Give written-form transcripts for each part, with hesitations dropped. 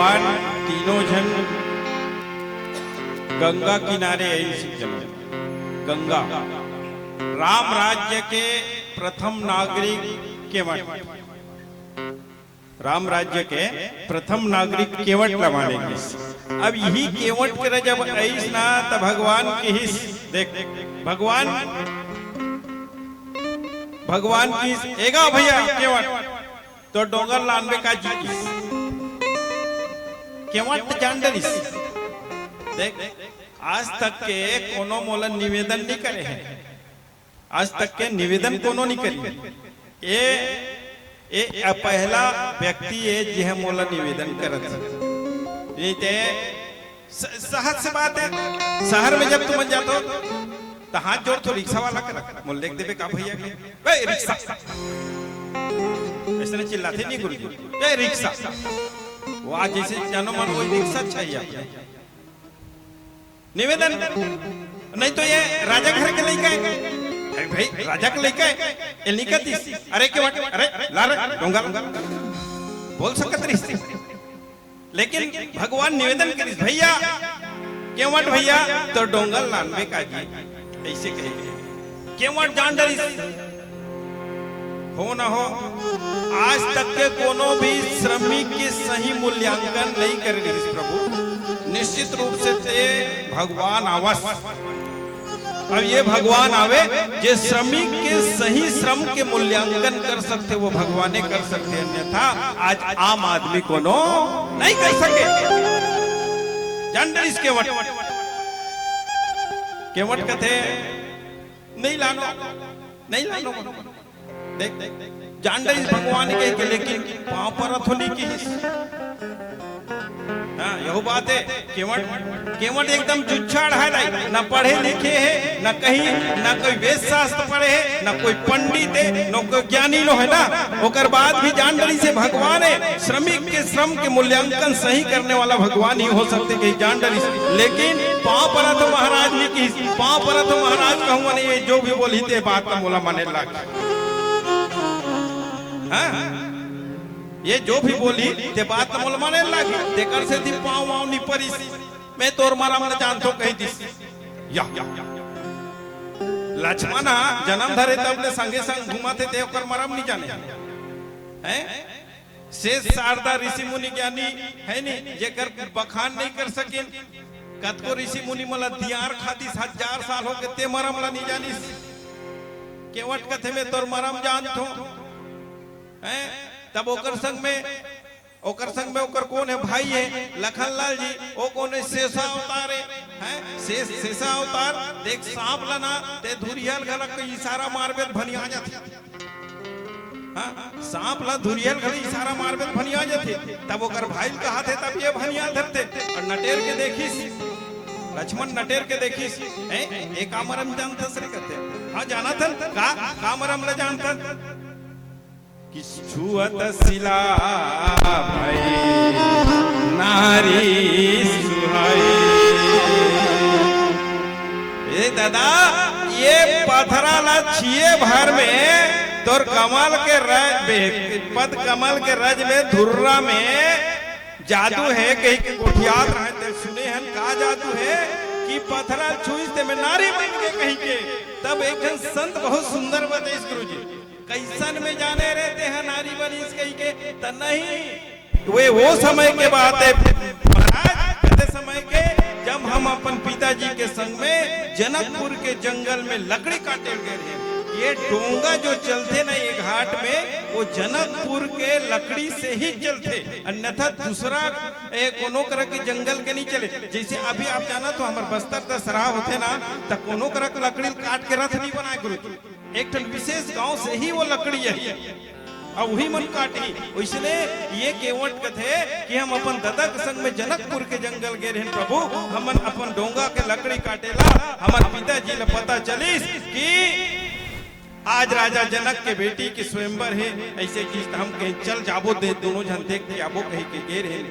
भगवान तीनों जन गंगा किनारे गंगा राम राज्य के प्रथम नागरिक केवट, राम राज्य के प्रथम नागरिक केवट लवाने। अब यही केवट के जब ऐस ना तो भगवान के हिस देख भगवान की एगा भैया केवट तो डोंगर लानबे का जी केवट जानडरिस देख आज तक के कोनो मोला निवेदन नहीं करे हैं, आज तक के निवेदन कोनो नहीं करी। ये पहला व्यक्ति है जिह मोला निवेदन करत नहीं ते सहज से बात है। शहर में जब तुम जातो तो हाथ जोड़ तो रिक्शा वाला कर मोल देख देवे का भैया के रिक्शा ऐसे नहीं चिल्लाते नहीं गुरुजी रिक्शा वो आज जैसे जानो मन वही रिक्शा चाहिए निवेदन। नहीं तो ये राजा घर के लड़का है भाई, राजा के लड़का है निकतीस अरे के वाट अरे लारे डोंगा बोल सकत रही, लेकिन भगवान निवेदन करिस भैया केवट भैया तो डोंगल लानबे का जी ऐसे कहे केवट जान डरिस हो ना हो। आज तक के कोनो भी श्रमिक के सही मूल्यांकन नहीं कर रही प्रभु, निश्चित रूप से ते भगवान आवास। अब ये भगवान आवे जे श्रमिक के सही श्रम के मूल्यांकन कर सकते वो भगवान कर सकते, अन्यथा आज आम आदमी कोनो नहीं कर सके। जानते इसके केवट कथे नहीं लानो देख जान रही भगवान के लेकिन पांव पर अथोली की यही बात है। केवट एकदम जुच्छाड़ है, न पढ़े लिखे है, न कहीं न कोई वेद शास्त्र पढ़े है, न कोई पंडित है, न कोई ज्ञानी लो है ना। ओकर बाद भी जान रही से भगवान है श्रमिक के श्रम के मूल्यांकन सही करने वाला भगवान ही हो सकते कहीं जान रही से। लेकिन पांव पर तो महाराज भी की पांव पर तो महाराज कहूँगा नहीं जो भी बोली थे बात का मोला माने लगा। ये जो भी बोली ते बात मोल माने लगी तेकर से थी पाँव वाव नहीं परिस मैं तोर मारा मन जानतो कही दिस या लक्ष्मण जन्म धरे तब ले संगे संग घुमाते थे ओकर मरम नहीं जाने हैं। शेष शारदा ऋषि मुनि ज्ञानी है नहीं जेकर बखान नहीं कर सके। कतको ऋषि मुनि मला दियार खातिस 1000 साल हो गए ते मरम ला नहीं जानिस। केवट कथे में तोर मरम जानतो हैं। तब ओकर संग में ओकर कौन है भाई है लखनलाल जी, वो कौन है शेषा अवतार है शेषा अवतार देख सांप लना ते धुरियल घला के इशारा मारबे भनिया जाथे। सांप ला धुरियल घला इशारा मारबे भनिया जाथे। तब ओकर भाई कहा थे तब ये भनिया धरते और नटेर के देखिस लक्ष्मण नटेर के देखिस एक आमरम जानता सरे कहते हाँ जाना था का मरम ल जानता कि छुअत शिला भई नारी सुहाई। ए दादा ये पथरा ला छिए भर में तोर कमल के पद कमल के रज में धुर्रा में जादू है कहीं के गोठियात रहते सुने हैं का जादू है कि पथरा छुईते में नारी बन के कहीं के। तब एक संत बहुत सुंदर बते इस गुरु जी कैसन में जाने रहते हैं नारी बनीस कहीं के तो नहीं वे वो समय के बात है महाराज कहते समय के जब हम अपन पिताजी के संग में जनकपुर के जंगल में लकड़ी काटे गए थे। ये डोंगा जो चलते ना ये घाट में वो जनकपुर के लकड़ी से ही चलते, अन्यथा दूसरा कोनो तरह के जंगल के नहीं चले। जैसे अभी आप जाना तो हमारे बस्तर दशहरा होते ना तो कोनो तरह के लकड़ी काट के रथ नहीं बनाए गुरु, एक विशेष गांव से ही वो लकड़ी है और वही मन काटी। इसलिए ये केवट कथे कि हम अपन दादा के संग में जनकपुर के जंगल गए रहे प्रभु, हमन अपन डोंगा के लकड़ी काटेला हमार पिताजी ने पता चलिस कि आज राजा जनक के बेटी के स्वयंवर है। ऐसे की हम कहीं चल जाबो दे दोनों जन देख के आबो कहीं के गे रहे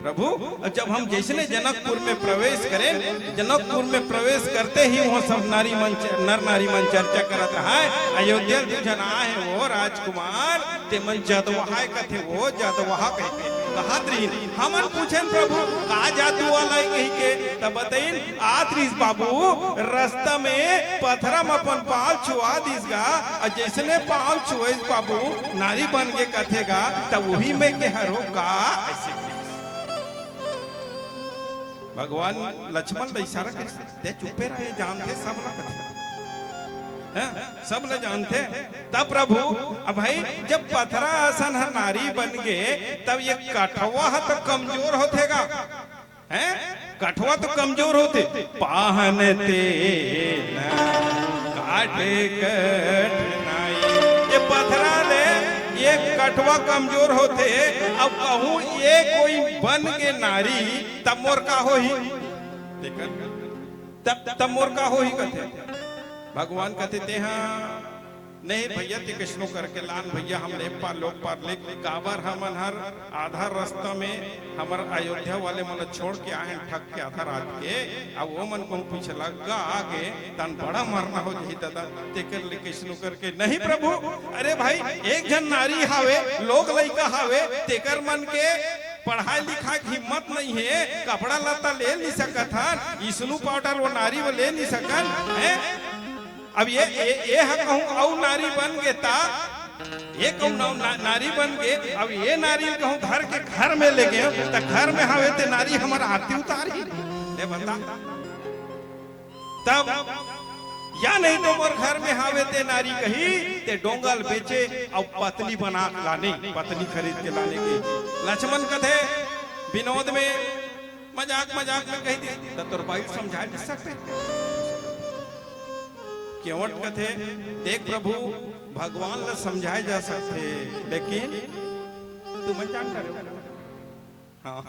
प्रभु जब हम जैसे जनकपुर में प्रवेश करें, जनकपुर में प्रवेश करते ही वहाँ सब नर नारी मन चर्चा करत रहा है। अयोध्या जन आए वो राजकुमार ते मन जदवहा कथे वो जदवहा कहते कहात्रीन हमन पूछन प्रभु का जादू वाला कही के तब बताइन आत्रिस बाबू रास्ता में पत्थरा में अपन पाँव छुआ दीसगा और जैसने पाँव छुए बाबू नारी बन के कथेगा तब वही में के हरो का ऐसे भगवान लक्ष्मण इशारा करते चुपे रहे जानते सब ना कथे सब लोग जानते। तब प्रभु अब भाई जब पथरा आसन है नारी बन गए तब ये कठवा तो कमजोर होतेगा हैं, कठवा तो कमजोर होते पाहनते काटे कठनाई ये पथरा ले ये कठवा कमजोर होते। अब कहूँ ये कोई बन के नारी तब मोर का हो ही तब मोर का हो ही कथे भगवान कहते थे हाँ नहीं भैया ते कृष्णो करके लान भैया हम ले पार लोग पार ले काबर हमन हर आधा रास्ता में हमर अयोध्या वाले मन छोड़ के आए ठग के आधा रात के अब वो मन को पीछे लगा आगे तन बड़ा मरना हो जही दादा तेकर ले कृष्णो करके नहीं प्रभु अरे भाई एक जन नारी हावे लोग लइका हावे तेकर मन के पढ़ाई लिखा की हिम्मत नहीं है कपड़ा लत्ता ले नहीं सकत हन इसनु पाउडर वो नारी वो ले नहीं सकन है। अब ये कहूँ औ नारी बन गए ता ये कहूँ नारी बन गए अब ये नारी कहूँ घर के घर में ले गए तो घर में हवे ते नारी हमारा आरती उतारी ले बता तब या नहीं तो मोर घर में हावे ते नारी कही ते डोंगल बेचे और पत्नी बना लाने पत्नी खरीद के लाने की लक्ष्मण कथे विनोद में मजाक में कही दी तो तोर भाई समझा नहीं सकते केवट कथे देख प्रभु भगवान ला समझाए जा सकते लेकिन तुम जान कर हाँ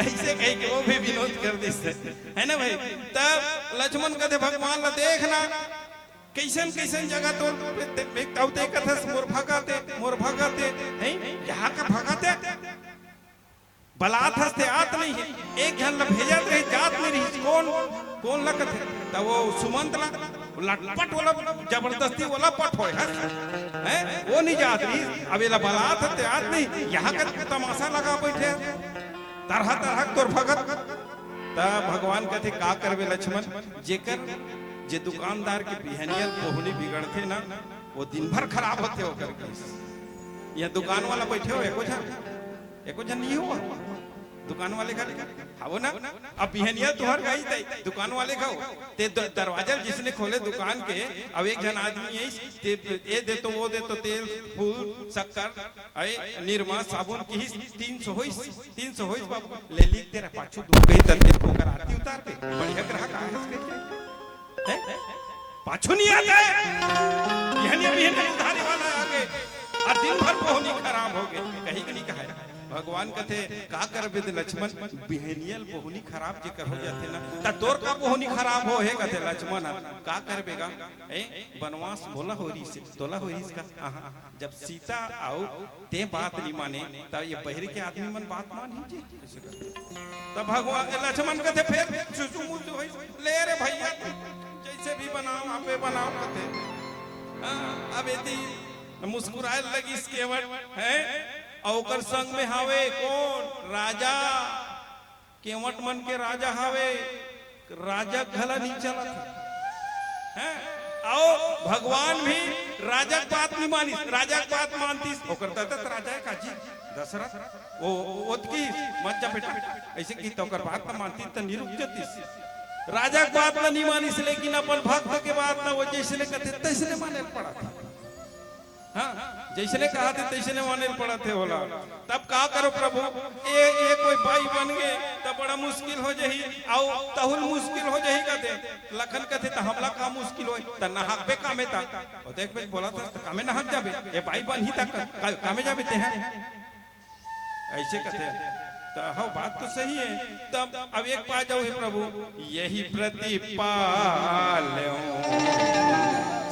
ऐसे कहीं के वो भी विनोद कर देते है ना भाई। तब लक्ष्मण कथे भगवान ला देखना कैसन जगह तो कथे मोर भगाते हैं यहाँ का भगाते बलात हस्ते आत नहीं है एक जन ला भेजत रही जात नहीं रही कौन ला कथे तब वो सुमंत ला लटपट वाला जबरदस्ती वाला पट हो है वो नहीं जात रही अब ये बलात हस्ते आत नहीं यहाँ का तमाशा लगा बैठे तरह तोर भगत तब भगवान कहते का करवे लक्ष्मण जेकर जे दुकानदार के बिहनियल पोहनी बिगड़ते ना वो दिन भर खराब होते हो करके यहाँ दुकान वाला बैठे हो एको जन नहीं हुआ दुकान वाले का हावो ना अब बिहनिया तुहर गई दे दुकान वाले खाओ ते दरवाजा जिसने खोले दुकान के अब एक जन आदमी है ते ये दे तो वो दे तो तेल फूल शक्कर अरे निरमा साबुन की 300 होइस बाबू ले ली तेरा पाछू दूर गई तब को कर आरती उतार के बढ़िया ग्राहक आए है पाछू नहीं आता है बिहनिया उधारी वाला आगे और दिन भर पोहनी खराब हो गई कहीं नहीं कहा भगवान कथे का कर विद लक्ष्मण बिहनियल पोहनी खराब जे कर हो जाते ना ता तोर का पोहनी खराब हो है कथे लक्ष्मण का करबेगा ए वनवास बोला होरी से तोला होरी का जब सीता आओ ते बात नहीं माने तब ये बहरी के आदमी मन बात मान ही तब भगवान लक्ष्मण कथे फिर चुचुमुचु ले रे भैया जैसे भी बनाओ आपे बनाओ कथे अब यदि मुस्कुराए लगी केवट है और संग में हावे कौन राजा केवट मन के राजा हावे राजा घला नहीं चला है आओ भगवान भी राजा बात नहीं मानी राजा बात मानती राजा का जी दशरथ वो की मत जा बेटा ऐसे की तो बात ना मानती तो निरुक जती राजा बात ना नहीं मानी लेकिन अपन भक्त के बात ना वो जैसे कहते तैसे माने पड़ा था हाँ जैसे कहा थे तैसे माने पड़ा थे बोला तब का करो प्रभु ये कोई भाई बन गए तब बड़ा मुश्किल हो जाही आओ तहुल मुश्किल हो जाही कहते लखन कहते तो हमला का मुश्किल हो त नहाक पे कामे ता और देख पे बोला था कामे नहाक जाबे ये भाई बन ही तक कामे जाबे ते हैं ऐसे कहते तो हाँ बात तो सही है। तब अब एक पा जाओ प्रभु यही प्रतिपाल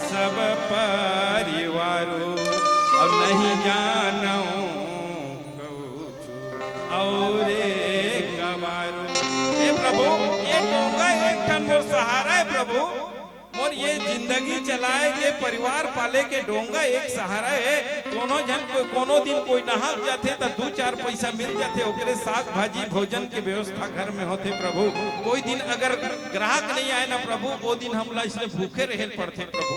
सब परिवारों और नहीं जानो और ठन मोर सहारा है प्रभु, मोर ये जिंदगी चलाए ये परिवार पाले के डोंगा एक सहारा है। कोनो दिन कोई नहा जाते तो 2-4 पैसा मिल जाते, ओकरे साग भाजी भोजन के व्यवस्था घर में होते प्रभु। कोई दिन अगर ग्राहक नहीं आए ना प्रभु, वो दिन हमला इसलिए भूखे रहे पड़ते प्रभु।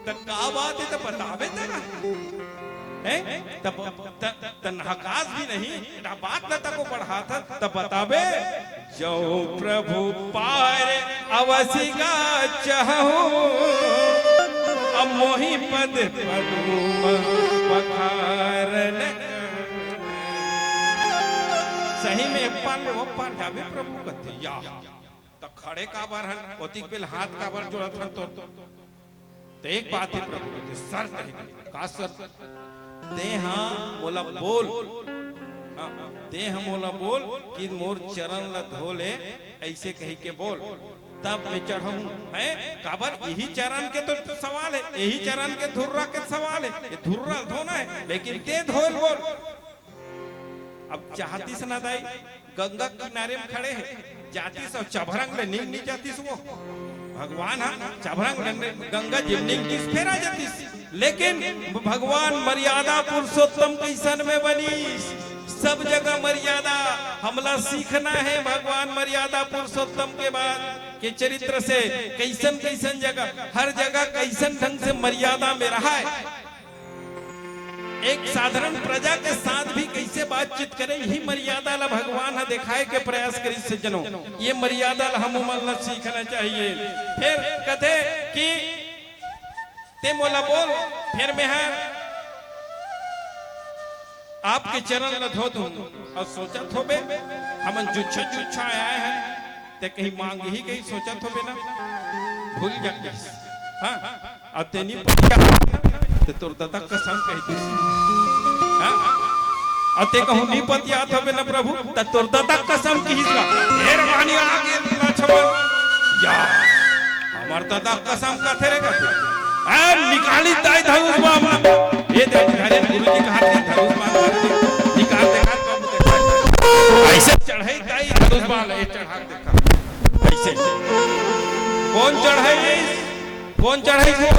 तो का बात है तो बतावे तेरा हकास भी नहीं बात न तको बढ़ा था तब बताबे। जो प्रभु पार अवसिगा चाहूं अब मोहि पद पदुम पखारन। सही में एक पार वो पार जावे प्रभु कथे या तो खड़े का बार हन ओतिक बेल हाथ का बार जोड़त हन तो एक बात है प्रभु सर का सर दे हाँ मोला बोल, दे हम मोला बोल कि मोर चरण ल धोले ऐसे कही के बोल तब मैं चढ़ूं है काबर। यही चरण के तो सवाल है, यही चरण के धुर्रा के सवाल है, ये धुर्रा धोना है लेकिन ते धोल बोल। अब चाहती से ना दाई गंगा किनारे में खड़े हैं जाती सब चभरंग ले नहीं जाती वो भगवान हाँ चभरंग गंगा जिमनी किस फेरा जाती, लेकिन भगवान मर्यादा पुरुषोत्तम कैसन में बनी। सब जगह मर्यादा हमला सीखना है भगवान मर्यादा पुरुषोत्तम के बाद के चरित्र से। कैसन कैसन जगह हर जगह कैसन ढंग से मर्यादा में रहा है। एक साधारण प्रजा के साथ भी कैसे बातचीत करे, यही मर्यादा ला भगवान दिखाए के प्रयास करी सज्जनों। ये मर्यादा ला हम उमल सीखना चाहिए। फिर कथे कि ते मोला बोल फिर मैं आपके चरण ल धो दूं और सोचा थोबे हमन जुच्छा आए हैं ते कहीं मांग ही कहीं सोचा थोबे ना भूल जाके हाँ अब तेनी ते तोर दादा कसम कही थी हाँ अते कहूं नी पतिया थोबे ना प्रभु त तोर दादा कसम की हिस्सा ढेर वाणी आगे लक्ष्मण या हमार दादा कसम कथे रे कथे निकाली दाई धनुष बाण ये धरे गुरुजी का हाथ धनुष बाण निकाल देखा कब देखा ऐसे चढ़ाई दाई धनुष बाण ये चढ़ा देखा ऐसे कौन चढ़ाई वो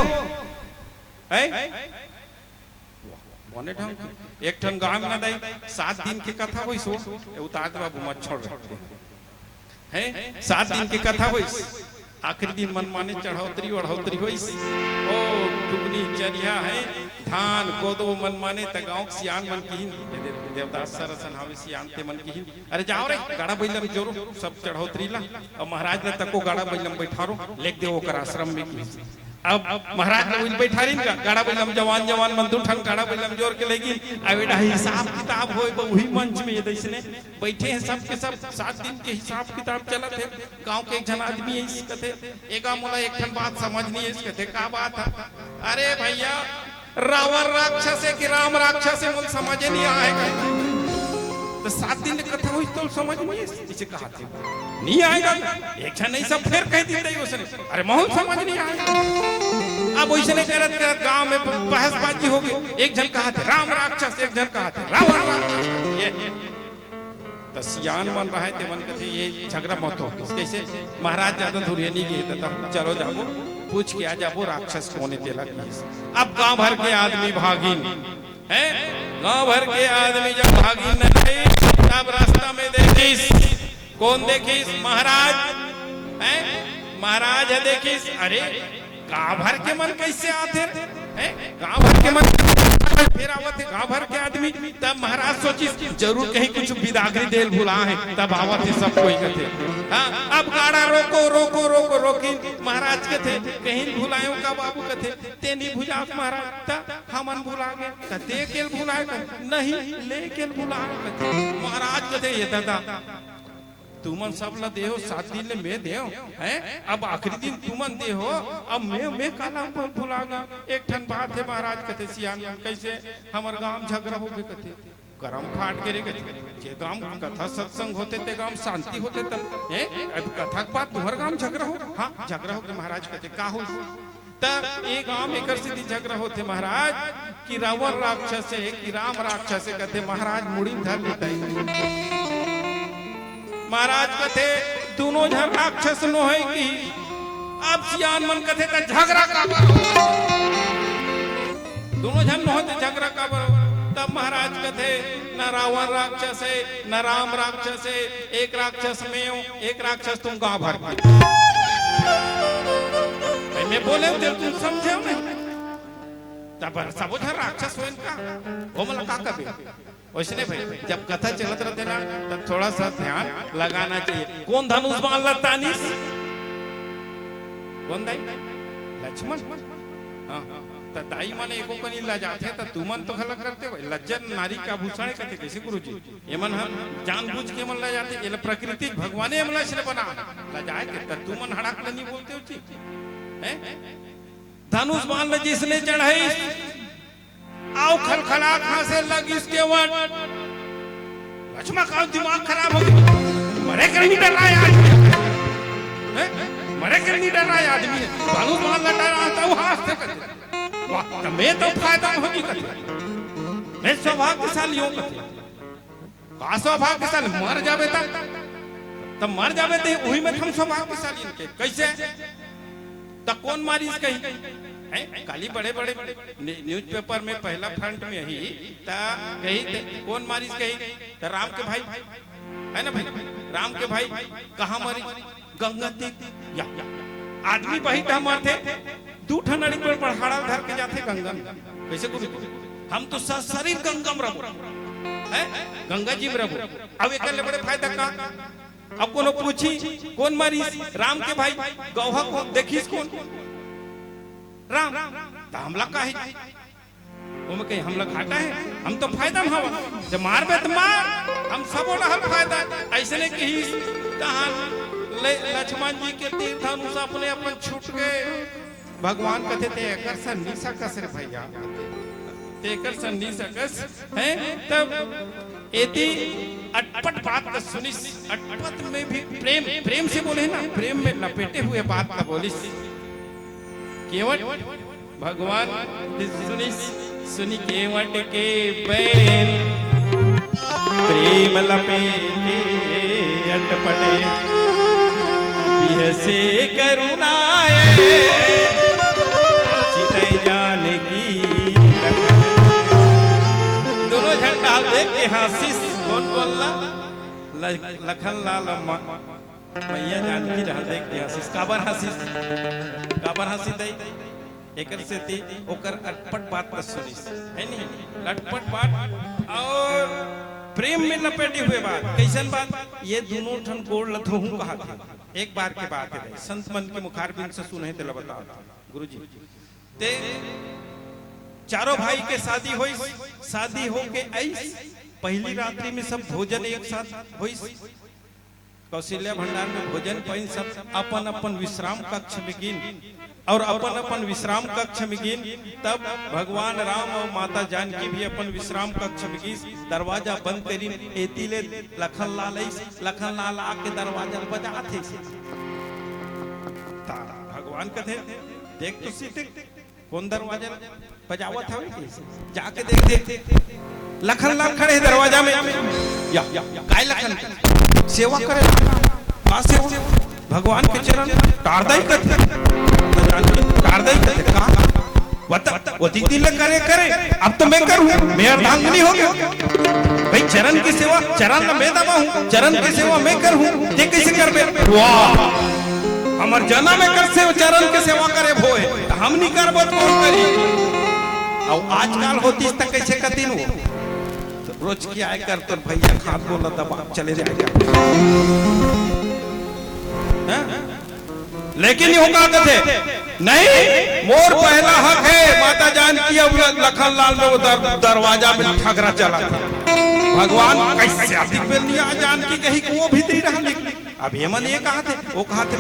है मोने ढंग एक ठन गांव में दाई 7 दिन की कथा होई सो उतार बाबू मत छोड़ है 7 दिन की कथा होई आखिरी दिन मन माने चढ़ौतरी ओढ़ौतरी होई ओ टुकनी चरिया है धान कोदो मन माने त गांव सियान मन की देवदास सरसन हावे सियान ते मन की अरे जाओ रे गाड़ा बैलम जोरो सब चढ़ौतरी ला और महाराज ने तको गाड़ा बैलम बैठारो लेक दे ओकर आश्रम में अब महाराज ने उन बैठारी का गाड़ा बैलम जवान मन दुठन गाड़ा बैलम जोर के लेगी अवेडा हिसाब किताब होय वही मंच में ये दैसने बैठे हैं सब के सब 7 दिन के हिसाब किताब चलत है। गांव के एक जन आदमी है इस कथे एका मोला एक ठन बात समझ नहीं है इस कथे का बात है। अरे भैया रावण राक्षस है कि राम राक्षस है मुझे समझ नहीं आएगा तो 7 दिन की कथा हुई तो समझ नहीं इसे कहा थे नहीं आएगा एक जन नहीं सब फिर कह दी उसने अरे बहुत समझ नहीं आएगा। अब वैसे करत गांव में बहसबाजी हो गई एक जन कहा थे राम राक्षस एक जन कहा थे रावण राक्षस ये तो सियान मन रहा है मन कथे ये झगड़ा मत हो कैसे महाराज ज्यादा दूरिया नहीं गए तब चलो जाओ पूछ के आ जाओ राक्षस कौन है तेला। अब गांव भर के आदमी भागिन है गांव भर के आदमी जब भागिन नहीं तब रास्ता में देखिस कौन देखिस महाराज है महाराज है देखिस अरे गांव भर के मन कैसे आते हैं गांव भर के मन फिर आवत है गांव भर के आदमी तब महाराज सोचिस जरूर कहीं कुछ बिदागरी देल भुला है तब आवत है सब कोई कथे हाँ अब गाड़ा रोको रोको रोको रोकी महाराज कथे कहीं भुलायो का बाबू कथे ते नहीं भुला महाराज ता हमन भुला गए ते केल भुलाए नहीं ले केल भुला कथे महाराज कथे ये दादा तुमन सब ला देहो 7 दिन ले मैं देहो हैं अब आखिरी दिन तुमन देहो अब मैं काला भुलागा। एक ठन बात है महाराज कथे सियान कैसे हमर गांव झगड़ा हो गए कथे गरम फाट के रे जे गांव कथा सत्संग होते ते गांव शांति होते तब हैं अब कथा के बाद तुहर गांव झगड़ा हो हां झगड़ा हो के महाराज कथे का हो तब एक गांव में कर सीधी झगड़ा होते महाराज कि रावण राक्षस है कि राम राक्षस है कथे महाराज मुड़ी धर लेता महाराज कथे दोनों झन राक्षस नो है कि अब सियान मन कथे त झगड़ा काबर हो दोनों झन नो होते झगड़ा काबर हो तब महाराज कथे न रावण राक्षस है न राम राक्षस है एक राक्षस में हूं एक राक्षस तुम गांव भर मैं बोले तुम समझे नहीं तब सब उधर राक्षस हो इनका वो मतलब का कभी वैसे भाई जब कथा चलत रहते ना तब थोड़ा सा ध्यान लगाना चाहिए कौन धनुष बाण लता निस कौन दाई लक्ष्मण हाँ तो दाई माने एको कनी ला जाते तो तुमन तो खलक करते हो लज्जन नारी का भूषण कहते कैसे गुरुजी ये मन हम जानबूझ के मन ला जाते ये प्रकृति भगवान ने हमला से बना ला जाए के तुमन हड़क नहीं बोलते हो जी हैं धनुष बाण जिसने चढ़ाई आओ खलखला कहां से लग इसके वट लक्ष्मण का दिमाग खराब हो गया मरे कर नहीं डर रहा है आदमी मरे कर नहीं डर रहा है आदमी धनुष बाण लटा रहा था वो हाथ से करते वाह मैं तो फायदा होगी करते मैं सौभाग्यशाली हूं करते का सौभाग्यशाली मर जावे तब मर जावे तो वही में हम सौभाग्यशाली के कैसे तो कौन मारी कही काली बड़े बड़े न्यूज़पेपर में पहला फ्रंट में ही कही कौन मारिस कही तो राम के भाई है ना भाई राम के भाई कहाँ मारी गंगा तीर्थ या आदमी वही था मारते दू ठनड़ी पर पहाड़ा धर के जाते गंगा वैसे को हम तो शरीर गंगम रहो है गंगा जी में रहो अब एक ले बड़े फायदा का अब कोनो पूछी कौन मारी राम के भाई गौहा को देखिस कौन राम तो हमला का है वो में कहीं हमला घाटा है हम तो फायदा में हवा जब मारबे तो मार हम सब रहल फायदा ऐसे नहीं कही तहां लक्ष्मण जी के तीर धनुष अपने अपन छूट गए भगवान कहते थे एकर से निशा कस रे भैया ते एकर से निशा कस है तब एती अटपट बात का सुनिस अटपट में भी प्रेम से बोले ना प्रेम में लपेटे हुए बात का बोलिस केवट भगवान सुनी केवट के बैल प्रेम लपेटे अटपटे बिहसे करुणाए चितई जान की दोनों झंडा देख के हासिस कौन बोलना लखन लाल मैया जानकी रहा देख के हंसिस काबर हंसी दई एकर से ती ओकर अटपट बात न सुनिस है नहीं अटपट बात और प्रेम में लपेटे हुए बात कैसन बात ये दोनों ठन गोड़ लथो हूं कहा था एक बार के बात है संत मन के मुखारबिंद से सुने ते बताओ गुरुजी ते चारों भाई के शादी हो के आई पहली रात्रि में सब भोजन एक साथ होई कौशल्या भंडार में भोजन पाइन सब अपन अपन विश्राम कक्ष में गिन और अपन अपन विश्राम कक्ष में गिन तब भगवान राम और माता जानकी भी अपन विश्राम कक्ष में गिन दरवाजा बंद करी एतीले लखन लाल आके दरवाजा बजाते भगवान कहते देख तो सीते कौन दरवाजा बजावत है जाके देख लखन लाल खड़े दरवाजा में या काय लखन सेवा करे भगवान के चरण टारदाई करते का वती दिल करे अब तो मैं करूं मैं अर्धांगिनी हो गया भाई चरण की सेवा चरण में मैं दबा हूं चरण की सेवा मैं करूं ये कैसे करबे वाह हमर जना में कर से चरण के सेवा करे भोए हम नहीं करबो तो करी और आजकल होती तक कैसे कतीन रोज की आय कर तो भैया खाद बोला दबा चले जाएगा लेकिन ये होगा कथे नहीं मोर पहला हक है माता जानकी अब लखन लाल में वो दरवाजा में ठगरा चला था भगवान कैसे आदि पे लिया जानकी कही वो भीतरी रहा अब हेमन ये कहा थे वो कहा थे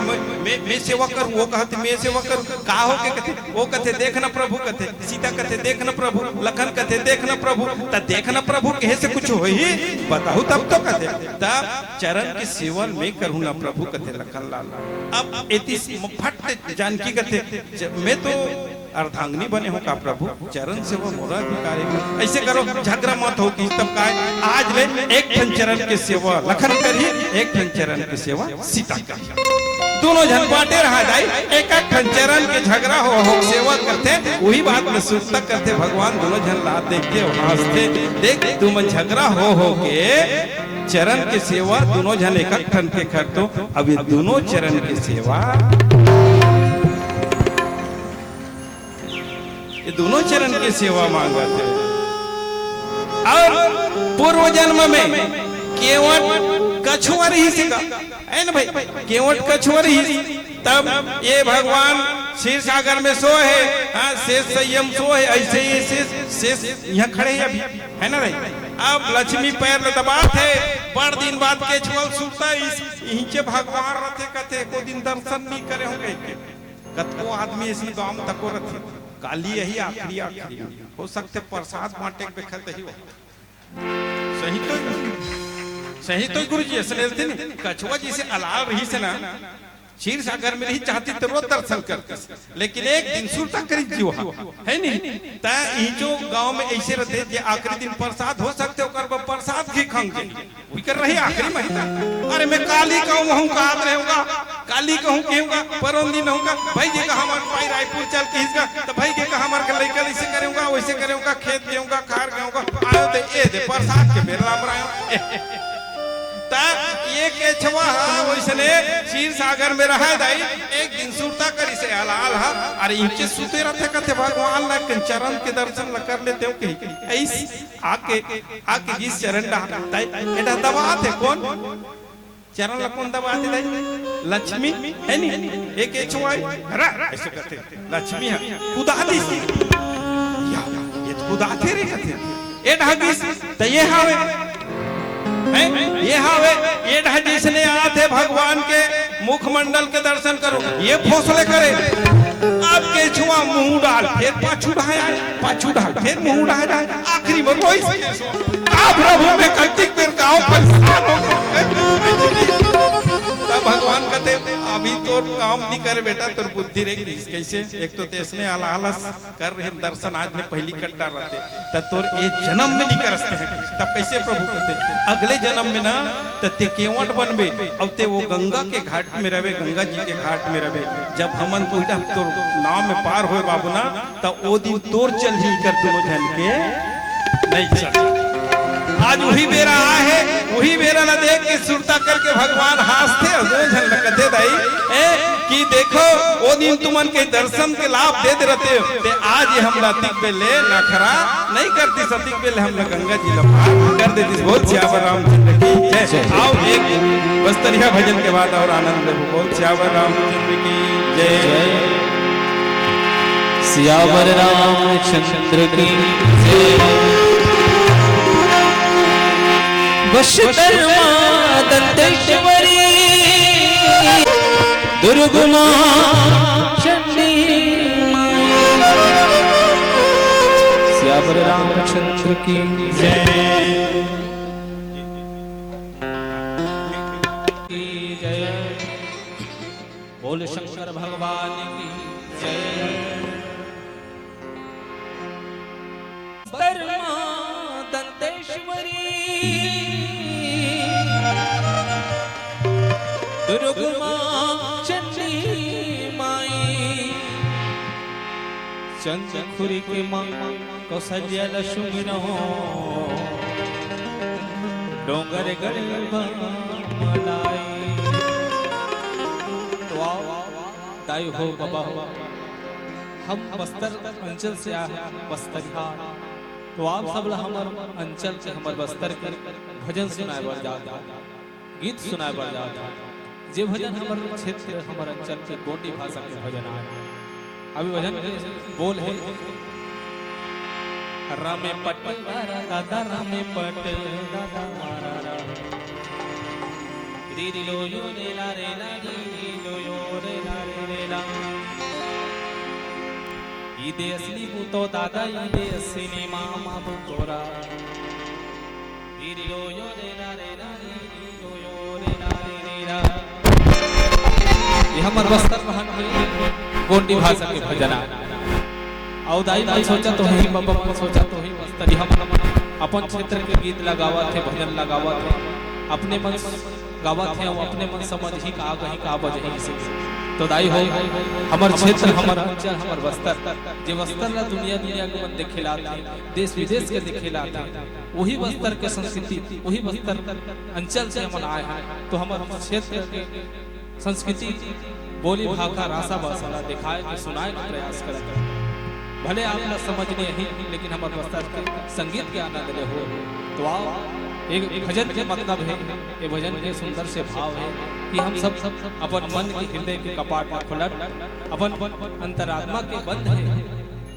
मैं सेवा करूं वो कहते मैं सेवा करूं का हो के कहते वो कहते देखना प्रभु कहते सीता कहते देखना प्रभु लखन कहते देखना प्रभु त देखना प्रभु कहे से कुछ हो ही बताओ तब तो कहते तब चरण के सेवन में करूं ना प्रभु कहते लखन लाल अब इति फट जानकी कहते मैं तो अर्धांगिनी बने हो का प्रभु, चरण सेवा मोरा अधिकार है। ऐसे करो झगड़ा मत हो कि तब का आज ले एक ठन चरण के सेवा लखन करी, एक ठन चरण के सेवा सीता करी, दोनों जन बांटे रहा जाए, एक एक ठन चरण के झगड़ा हो सेवा करते, वही बात में सुनता करते भगवान दोनों जन ला देखते हंसते, देख तुम झगड़ा हो के चरण के सेवा दोनों जन एक ठन के कर तो अब ये दोनों चरण की सेवा, ये दोनों चरण की सेवा मांगते। और पूर्व जन्म में केवट कछुआ ही सीखा है ना भाई, केवट कछुआ ही, तब ये भगवान क्षीर सागर में सो है, हाँ शेष संयम सो है, ऐसे ही शेष यहाँ खड़े हैं अभी है ना भाई। अब लक्ष्मी पैर में दबात है, बड़ दिन बाद के छुअल सुनता इनके भगवान रथे कथे को दिन दर्शन नहीं करे होंगे, कतको आदमी इसी गांव में तको रथे, काली यही आखिरी हो सकते प्रसाद बांटे के बेखत ही हो। सही तो गुरु जी ऐसे थे नहीं, कछुआ जी से अलाल रही से ना क्षीर सागर में नहीं चाहती तो रोज दर्शन करते, लेकिन एक दिन सुरता करी जीव है नहीं, ता जो गांव में ऐसे रहते जे आखिरी दिन प्रसाद हो सकते हो कर प्रसाद की खंगे वही कर रही आखिरी महीना। अरे मैं काली कहूँ काद रहूंगा, काली कहूँ कहूँगा परम दिन होगा, भाई जी का हमारे भाई रायपुर चल के इसका तो भाई जी का हमारे के लड़का ऐसे करूंगा वैसे करूंगा, खेत गेहूंगा खार गेहूंगा आयो तो ये दे प्रसाद के मेरा लाभ ये केछवा वैसने क्षीर सागर में रहा दाई, एक दिन सुरता करी से हलाल हा, अरे इनके सुते रहते कहते भगवान ला चरण के दर्शन ला कर लेते हो कहीं ऐसी आके जिस चरण दाई एटा दबाते कौन चरण ला कौन दबाते दाई, लक्ष्मी है नहीं, एक केछवा ऐसे करते लक्ष्मी है कुदाती सी या ये कुदाते रे कहते ए ढागिस तो ये हावे ये हावे ये जिसने आते भगवान के मुखमंडल के दर्शन करो, ये फौसले करे अब के छुआ मुंह डाल फिर पाछू ढाल फिर मुंह डाल आखिरी में रोई आप प्रभु में कार्तिक फिर गांव परेशान हो तब भगवान कहते अभी तो काम नहीं करे बेटा, तो बुद्धि रहेगी कैसे, एक तो तेसने आलस कर रहे दर्शन आज में पहली कट्टा रहते तब तोर ये जन्म में नहीं कर सकते हैं, तब कैसे प्रभु कहते अगले जन्म में ना ते केवट बनबे अब ते वो गंगा के घाट में रहे, गंगा जी के घाट में रहे, जब हमन कोईटा तो नाव में पार हो बाबू ना तब वो दिन तोर चल ही कर दोनों जन के नहीं चल। आज वही बेरा आ है, वही बेरा ना देख के सुरता करके भगवान हंसते दो जन कहते दाई कि देखो वो दिन तुमन के दर्शन के लाभ दे रहते ते आज ये हम लातिक पे ले नखरा नहीं करती, सतिक पे ले हम गंगा जी ला कर देती। बोल श्यावर रामचंद्र की जय। आओ एक बस्तरिया भजन के बाद और आनंद बोल श्यावर रामचंद्र की जय, श्यावर रामचंद्र की जय। वशधर्मा दंतेश्वरी दुर्गमा चंडी, श्यावर रामचंद्र की जय जय। बोल शंकर भगवान की जय। धर्मा दंतेश्वरी दुर्गमा चंडी माई, चंद्रखुरी के माँ कौशल्या लक्ष्मी रहो डोंगर गढ़ मलाई। तो आओ दाई हो बाबा हो, हम बस्तर अंचल से आए बस्तर हार, तो आप सब हमार अंचल से हमार बस्तर के भजन सुनाए बढ़ जाता, गीत सुनाए बढ़ जाता, जे भजन हमारे क्षेत्र हमारे अंचल के गोंडी भाषा के भजन आए। अभी भजन बोल है रामे पट दादा रामे पट दादा मारा री लो यो रे ला री लो यो रे ला ई दे असली तो दादा ई दे असली मामा तोरा री लो यो रे ला री लो यो रे ला। ये हमार बस्तर गोंडी भाषा के भजन औदाई मैं सोचा तो ही बाबा मैं सोचा तो ही बस्तरी हम अपन क्षेत्र के गीत लगावा थे, भजन लगावा थे, अपने मन गावा थे, अपने मन समझ ही का बजही से। तो दाई हो हमार क्षेत्र, हमार अंचल, हमार बस्तर, जे बस्तर ला दुनिया के मन देखेला थे, देश विदेश के देखेला थे, वही बस्तर के संस्कृति, वही बस्तर अंचल से हम आए हैं। तो हमार क्षेत्र के संस्कृति, बोली भाषा, रासा भाषा दिखाए के सुनाए का प्रयास करते हैं। भले आप ना समझ नहीं, लेकिन हमारे बस्तर के संगीत के आनंद ले हो। तो आओ, एक भजन के मतलब है, ये भजन के सुंदर से भाव है कि हम सब अपन मन के हृदय के कपाट में खुलट, अपन अंतरात्मा के बंद है,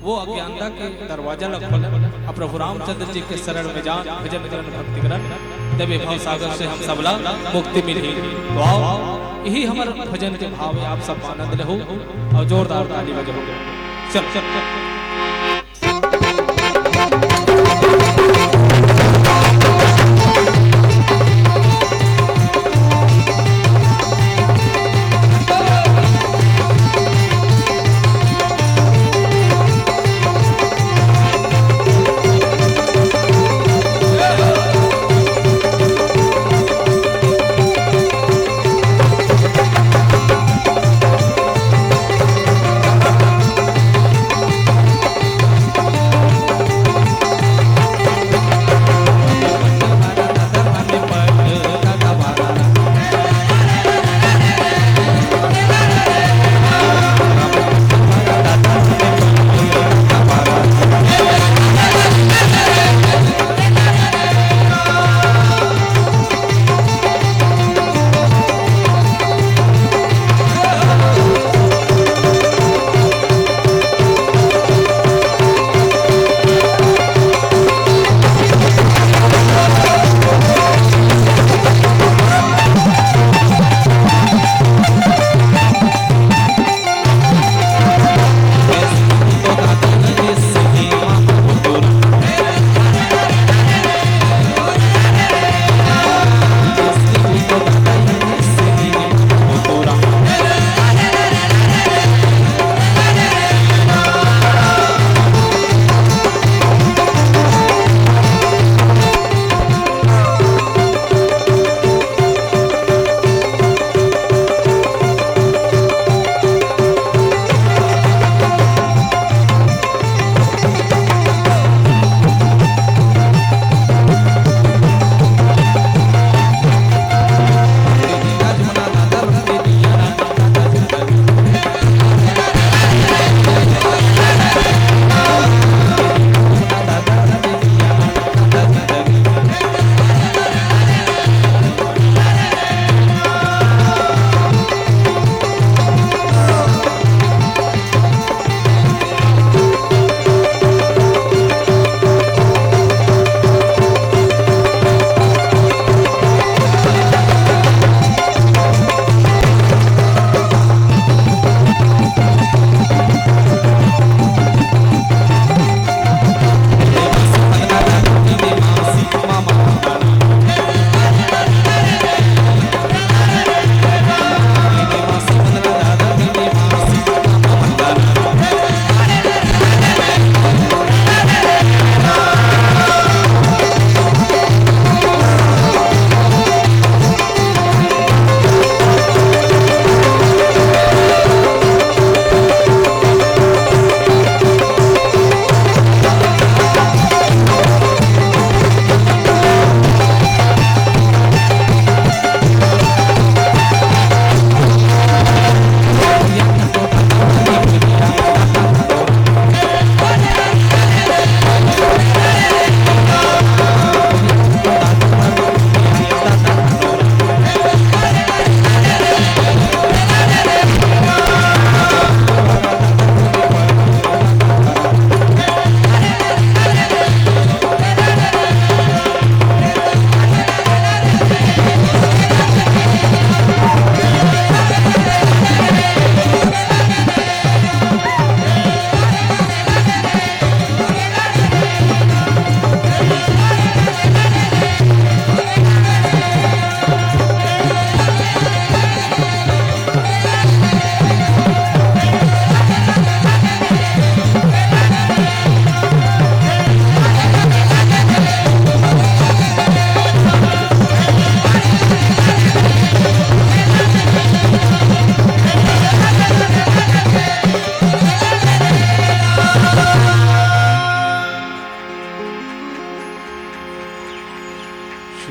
वो अज्ञानता के दरवाजा लग खोल, अब प्रभु रामचंद्र जी के शरण में जान, भजन करण, भक्ति करण, तबे भव सागर से हम सबला मुक्ति मिली। तो आओ, यही हमारा भजन के भाव है, आप सब आनंद ले हो और जोरदार ताली बजाओ। चल चल चल।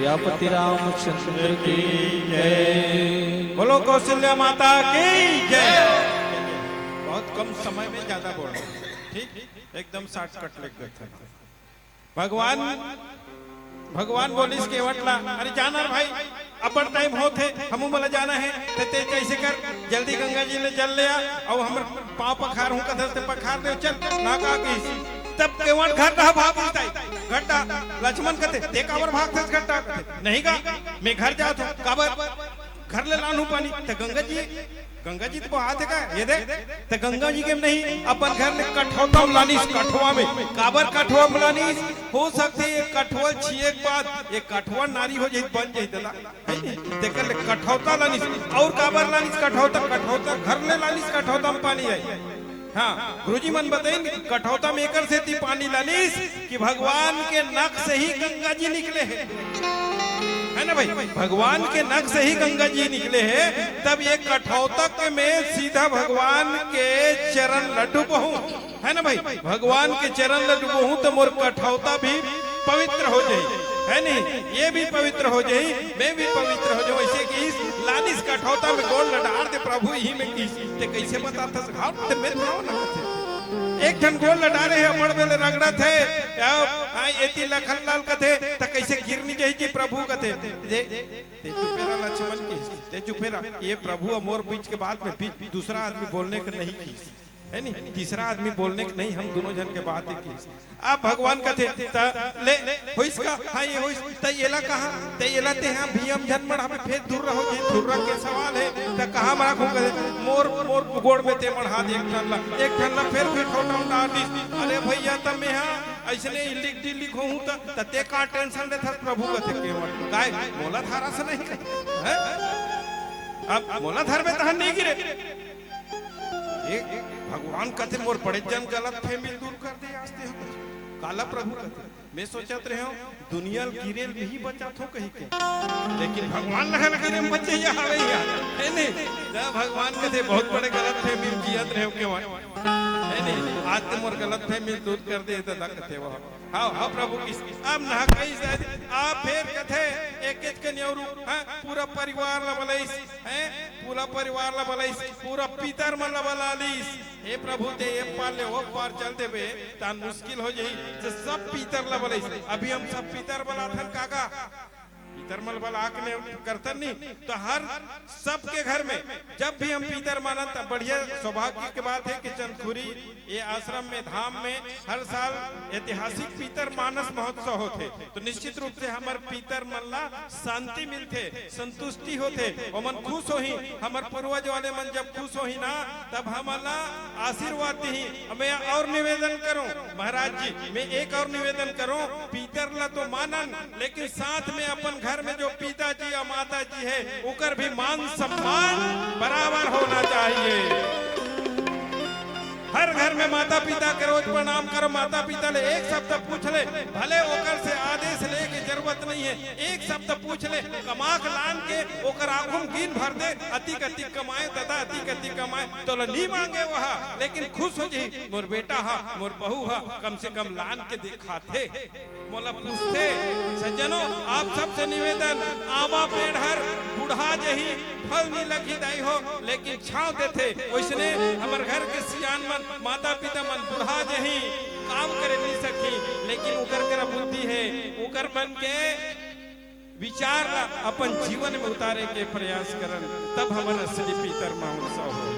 सियापति रामचंद्र की जय। बोलो कौशल्या माता की जय। बहुत कम समय में ज्यादा बोल रहे हैं, ठीक, एकदम शॉर्टकट लिख देते हैं। भगवान बोलिस के वटला, अरे जाना भाई अपन टाइम होते हमू मला जाना है ते कैसे कर जल्दी गंगा जी ने जल लिया और हमर पाँव पखार हूं कधर से पखार दे चल ना का की तब केवट घाटा भाग घाटा लक्ष्मण कहते ते काबर भागते घाटा नहीं का मैं घर जात हूं काबर घर ले लानू पानी ते गंगा जी तो बात है का ये दे ते गंगा जी के नहीं अपन घर में कठौता लानीस कठवा में काबर कठवा लानीस हो सकते ये कठवा छिए के बाद ये कठवा नारी हो जाई बन जाई दला ते कर कठौता लानीस और काबर लानीस कठौता घर ले लानीस कठौता में पानी आई। हाँ गुरुजी मन बताइन कठौता में एकर से ती पानी लानीस कि भगवान के नख से ही गंगा जी निकले हैं, है ना भाई, भगवान के नख से ही गंगा जी निकले हैं। तब ये कठौतक में सीधा भगवान के चरण लड्डू बहू, है ना भाई, भगवान के चरण लड्डू बहू तो मोर कठौता भी पवित्र हो जाए, है नहीं, ये भी पवित्र हो जाए, मैं भी पवित्र हो जाऊं। ऐसे कि लानिस कठौता में गोल लडार दे प्रभु ही में की ते कैसे बताता घाट ते मैं ना थे एक जन गोल लड़ा रहे अमर बेले रगड़ा थे एती लखन लाल कथे त कैसे गिरनी चाहिए कि प्रभु कथे ते चुपेरा लक्ष्मण की ते चुपेरा ये प्रभु अमोर बीच के बाद में दूसरा आदमी बोलने का नहीं की, है नहीं, तीसरा आदमी बोलने के नहीं, हम दोनों जन के बात की। अब भगवान कथे ले होइस का हां ये होइस त येला कहां त येला ते हां भीम जन मड़ हमें फिर दूर रहो जी दूर के सवाल है त कहां मरा को कहे मोर गोड़ में ते मढ़ा दे एक ठनला फिर ठोटा डाल दी। अरे भैया त मैं हां ऐसने लिख हूं त ते का टेंशन ले था प्रभु कथे केवल काय मोला धारा से नहीं है अब मोला धर में तहन नहीं गिरे भगवान कहते मोर बड़े जन गलत फहमी दूर कर दे आस्ते हो काला प्रभु कहते मैं सोचत रहे हूं दुनिया गिरे नहीं बचत हो कहीं के लेकिन भगवान लगा गिरे बचे या हवे यार, है नहीं, जब भगवान कहते बहुत बड़े गलत फहमी जियत रहे हो के है नहीं, आज तुम मोर गलत फहमी दूर कर दे तो कहते वो हाँ प्रभु किस अब ना कहीं शायद आप फिर कथे एक के न्योरू हां पूरा परिवार ला बलाइस हैं पूरा परिवार ला बलाइस पूरा पितर मन ला बलालीस हे प्रभु ते ये पार ले वो पार चल देबे तान मुश्किल हो जाई जे सब पितर ला बलाइस अभी हम सब पितर बलाथन काका पितर मल बला के करतन नहीं तो हर सबके घर में जब भी हम पितर मानन तब बढ़िया सौभाग्य की बात है कि चंदखुरी ये आश्रम में धाम में हर साल ऐतिहासिक पितर मानस महोत्सव होते तो निश्चित रूप से हमार पितर मन ला शांति मिलते संतुष्टि होते और मन खुश हो ही हमार पूर्वज वाले मन जब खुश हो ही ना तब हमारा आशीर्वाद दी। मैं और निवेदन करूं महाराज जी, मैं एक और निवेदन करूं पितर ला तो मानन लेकिन साथ में अपन घर में जो पिताजी और माता जी है उकर भी मान सम्मान बराबर होना चाहिए। हर घर में माता पिता के रोज प्रणाम करो, माता पिता ले एक शब्द पूछ ले भले ओकर से आदेश ले की जरूरत नहीं है, एक शब्द पूछ ले कमाक लान के ओकर आंखों गिन भर दे अतिक अतिक कमाए दादा अतिक कमाए तो नहीं मांगे वहा लेकिन खुश हो जी मोर बेटा हा मोर बहू हा कम से कम लान के दिखाते मोला पूछते। सज्जनों आप सबसे निवेदन आवा पेड़हर बुढ़ा जही फल नहीं लगी दाई हो लेकिन छाव देते वैसने हमारे घर के सियान मन माता पिता मन बुढ़ा जही काम करे नहीं सकी लेकिन उकर कर बुद्धि है उकर मन के विचार ला अपन जीवन में उतारे के प्रयास करन तब हमारा असली पितर महोत्सव हो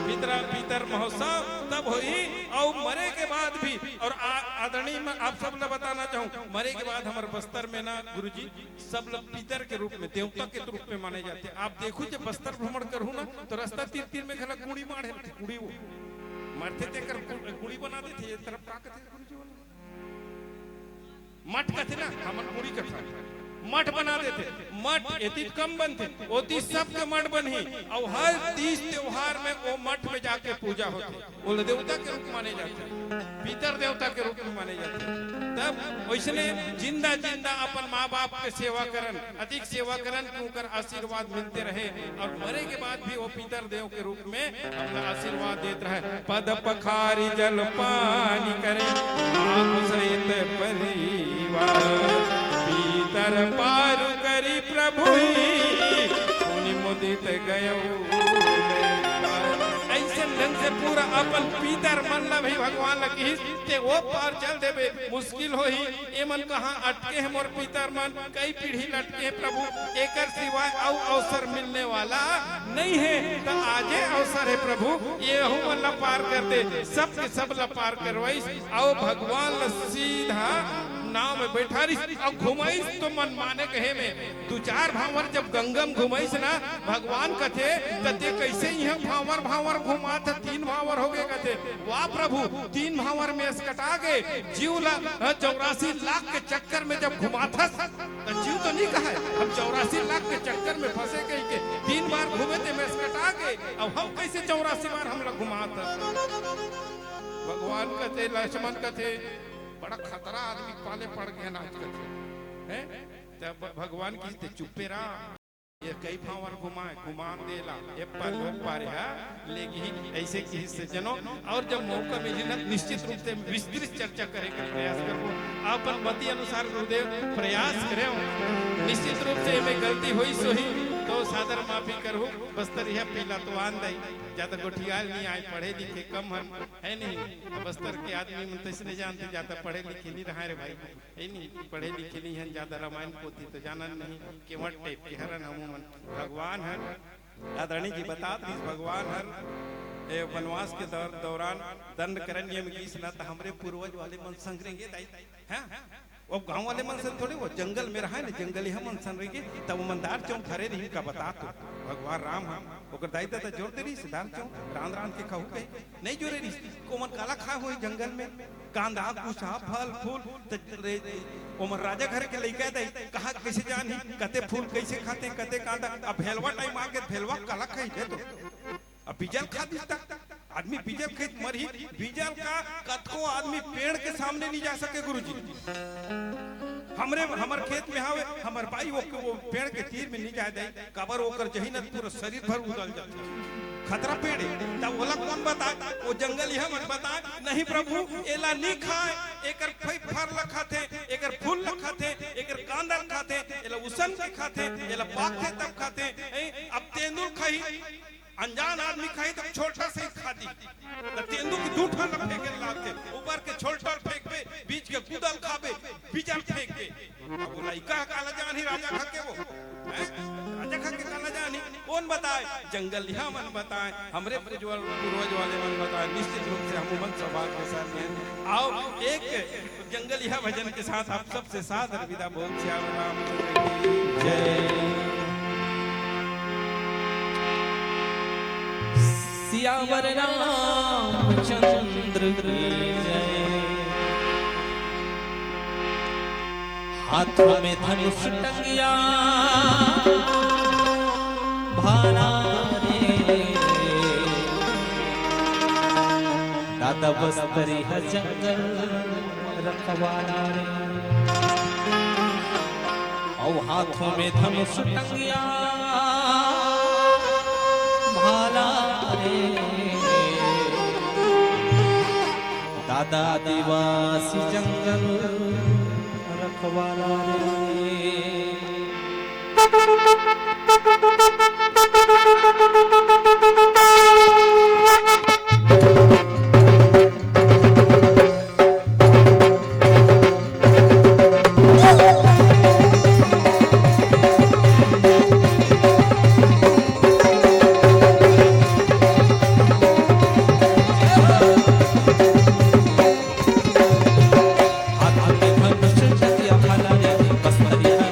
पितर महोत्सव तब हुई और मरे के बाद भी और आदरणीय आप सब लोग बताना चाहूँ मरे के बाद हमारे बस्तर में ना गुरुजी सब लोग पितर के रूप में देवता के रूप में माने जाते हैं। आप देखो जब बस्तर भ्रमण करूँ ना तो रास्ता तीर तीर में खला कुड़ी मारे कुड़ी वो मरते थे कर कुड़ी बना देते ये तरफ का कहते गुरुजी वाला मठ कहते ना हमन कुड़ी कहते मठ बना देते मठ एती कम बनते ओती सब के मठ बनी और हर 30 त्योहार में वो मठ में जाके पूजा होती वो देवता के रूप माने जाते पितर देवता के रूप में माने जाते। तब वैसने जिंदा अपन माँ बाप के सेवा करन अधिक सेवा करन क्योंकर आशीर्वाद मिलते रहे और मरे के बाद भी वो पितर देव के रूप में अपना आशीर्वाद देते रहे। पद पखारी जल पानी करे सहित परिवार हर पार करी प्रभु पुनि मुदित गयो। ऐसे ढंग से पूरा अपन पीतर मन ला भी भगवान लगी ते वो पार चल देवे मुश्किल हो ही ए मन कहाँ अटके है मोर पीतर मन कई पीढ़ी लटके है प्रभु एकर सिवाय और अवसर मिलने वाला नहीं है तो आजे अवसर है प्रभु ये मन ला पार कर दे सब के सब ला पार करवाई और भगवान ला सीधा नाव में बैठा रही और घुमाईस तो मन माने कहे में दो चार भावर जब गंगम घुमाईस ना भगवान कथे कथे कैसे यह भावर भावर घुमा था तीन भावर हो गए कथे वाह प्रभु तीन भावर में esकटा गए जीव ला 84 लाख के चक्कर में जब घुमा था तो जीव तो नहीं कहा हम 84 लाख के चक्कर में फंसे गए के तीन बार घूमे थे में esकटा गए अब हम कैसे 84 बार हम लोग घुमा था। भगवान कथे लक्ष्मण कथे बड़ा खतरा आदमी पाले पड़ गया ना हैं तब भगवान की चुप्पे रहा ये कई भावर घुमान देला ये पर पारे है लेकिन ऐसे किसी से जनो और जब मौका मिले ना निश्चित रूप से विस्तृत चर्चा करेंगे प्रयास करो अपन मति अनुसार गुरुदेव प्रयास करें निश्चित रूप से मैं गलती हुई सो ही तो सादर माफी करूँ बस्तर यह पीला तो आन दई ज्यादा गोठियाल नहीं आए पढ़े लिखे कम है नहीं बस्तर के आदमी मन तो इसने जानते ज्यादा पढ़े लिखे नहीं रहा रे भाई है नहीं पढ़े लिखे नहीं है ज्यादा रामायण पोथी तो जाना नहीं केवट टाइप के हरन अमूमन भगवान है आदरणीय जी बता दी भगवान है वनवास के दौरान दंड करण्य में गीस ना तो हमारे पूर्वज वाले मन संग्रेंगे हैं वो गांव वाले मन सन थोड़ी वो जंगल में रहा है ना जंगली हम मन सन रही तब मंदार चौक खरे रही का बता तो भगवान राम हम ओकर दाई दादा जोड़ दे रही सिद्धार्थ चौक रान रान के कहू कही नहीं जोड़े रही कोमन काला खा हुई जंगल में कांदा कुछा फल फूल ओमर राजा घर के लइका दे कहा कैसे जानी कते फूल कैसे खाते कते कांदा अब भेलवा टाइम आ गए भेलवा काला खाई दे तो अब बीजल खा दीता आदमी बीजल खेत मर ही बीजल का कतको आदमी पेड़ के सामने नहीं जा सके गुरुजी हमर खेत में हावे हमर भाई वो पेड़ के तीर में नहीं जा दे कबर होकर जही न पूरा शरीर भर उगल जाता खतरा पेड़ तब ओला कौन बता वो जंगल यह मत बता नहीं प्रभु एला नहीं खाए एकर फर लखाते एकर फूल लखाते एकर कांदा खाते एला उसन के खाते एला पाके तब खाते अब तेंदुल खाई अनजान आदमी खाई तो छोटा से खा दी तो तेंदू की दूठा न फेंके लाते ऊपर के छोटा फेंक पे बीच के कुदल खाबे बीजल फेंक पे अब लइका काला जान ही राजा खा के वो राजा खा के काला जान ही कौन बताए जंगल यहाँ मन बताए हमरे पूर्वज वाले मन बताए निश्चित रूप से हम मन सौभाग्य के साथ हैं आओ एक जंगल यह भजन के साथ आप सबसे सादर विदा बोल श्याम राम जय सियावर रामचंद्र की जय। हाथों में धनुष टंगिया भाला रे दादा बस्तरी है जंगल रखवाला रे और हाथों में धनुष टंगिया भाला दादा आदिवासी जंगल रखवाला रे बस्तरिया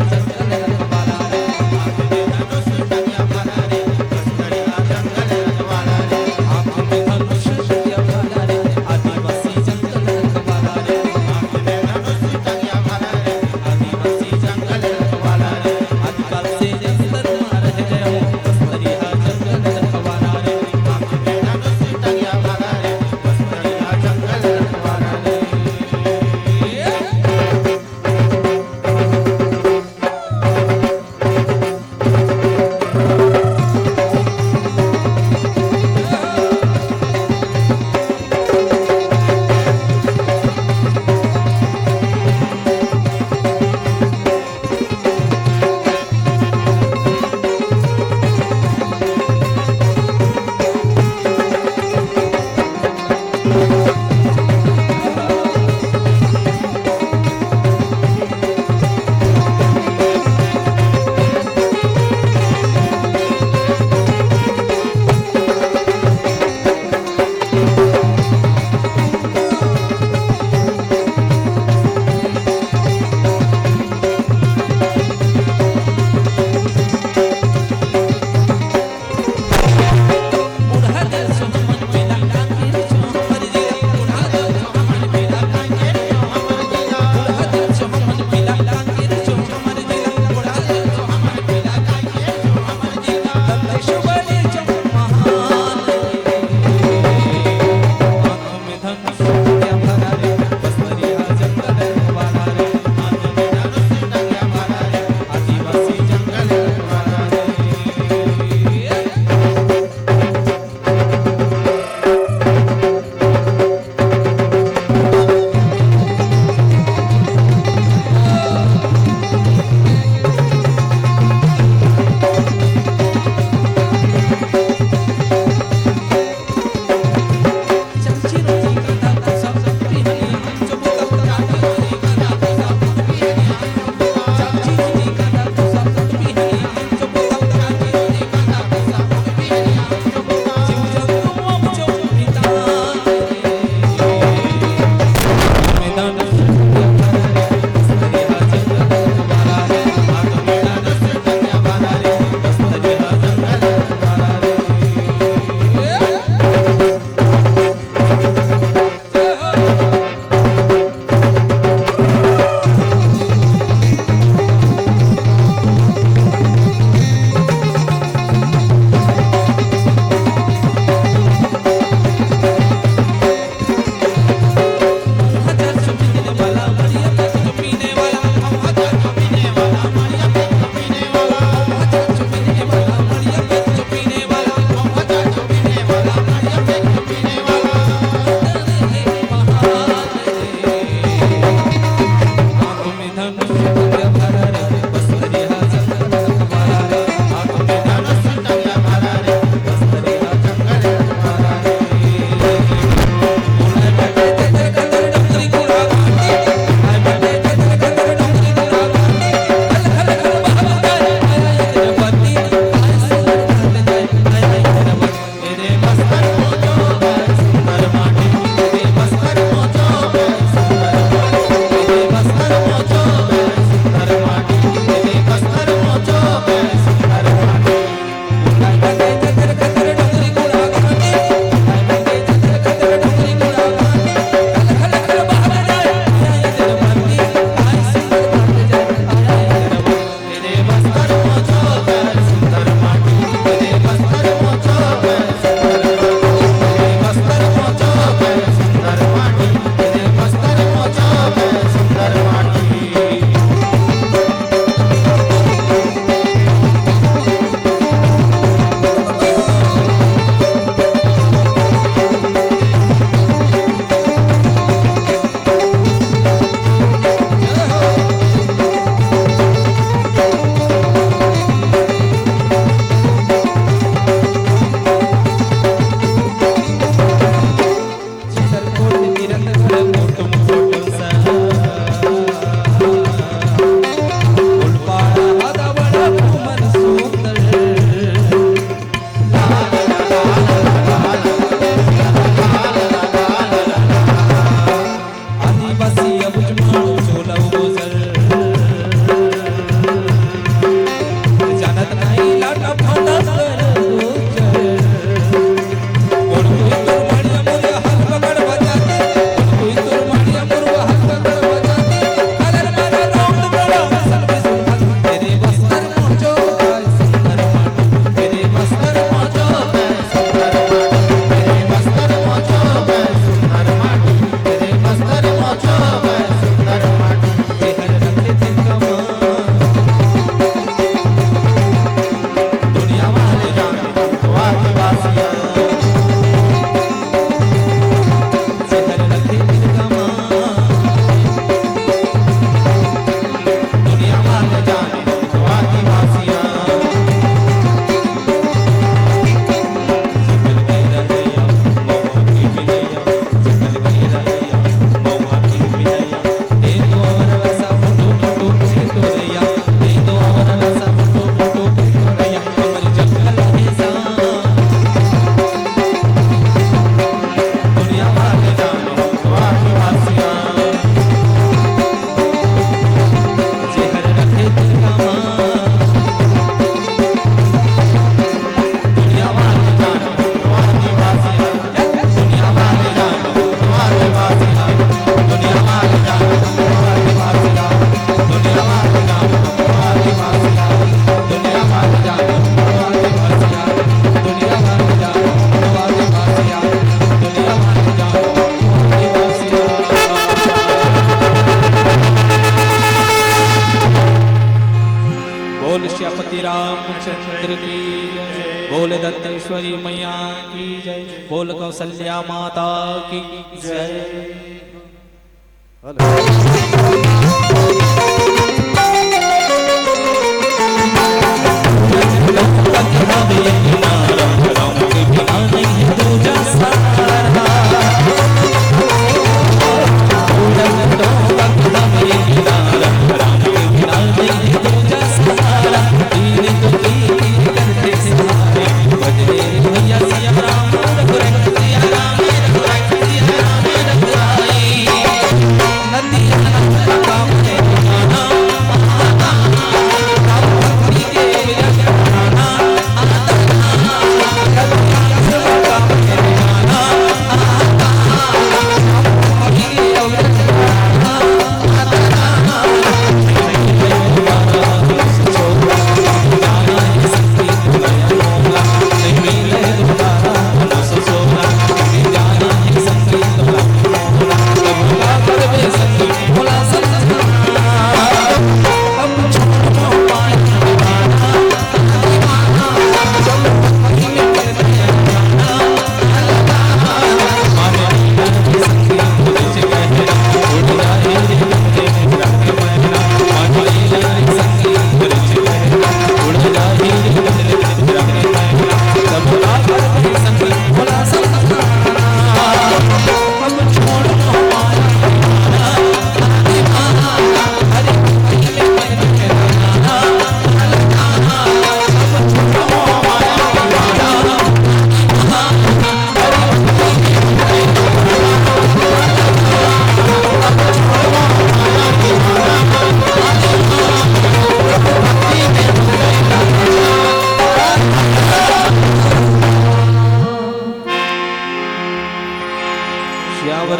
सीतापति रामचंद्र की जय। बोल दत्तेश्वरी मैया की जय। बोल कौसल्या माता की जय।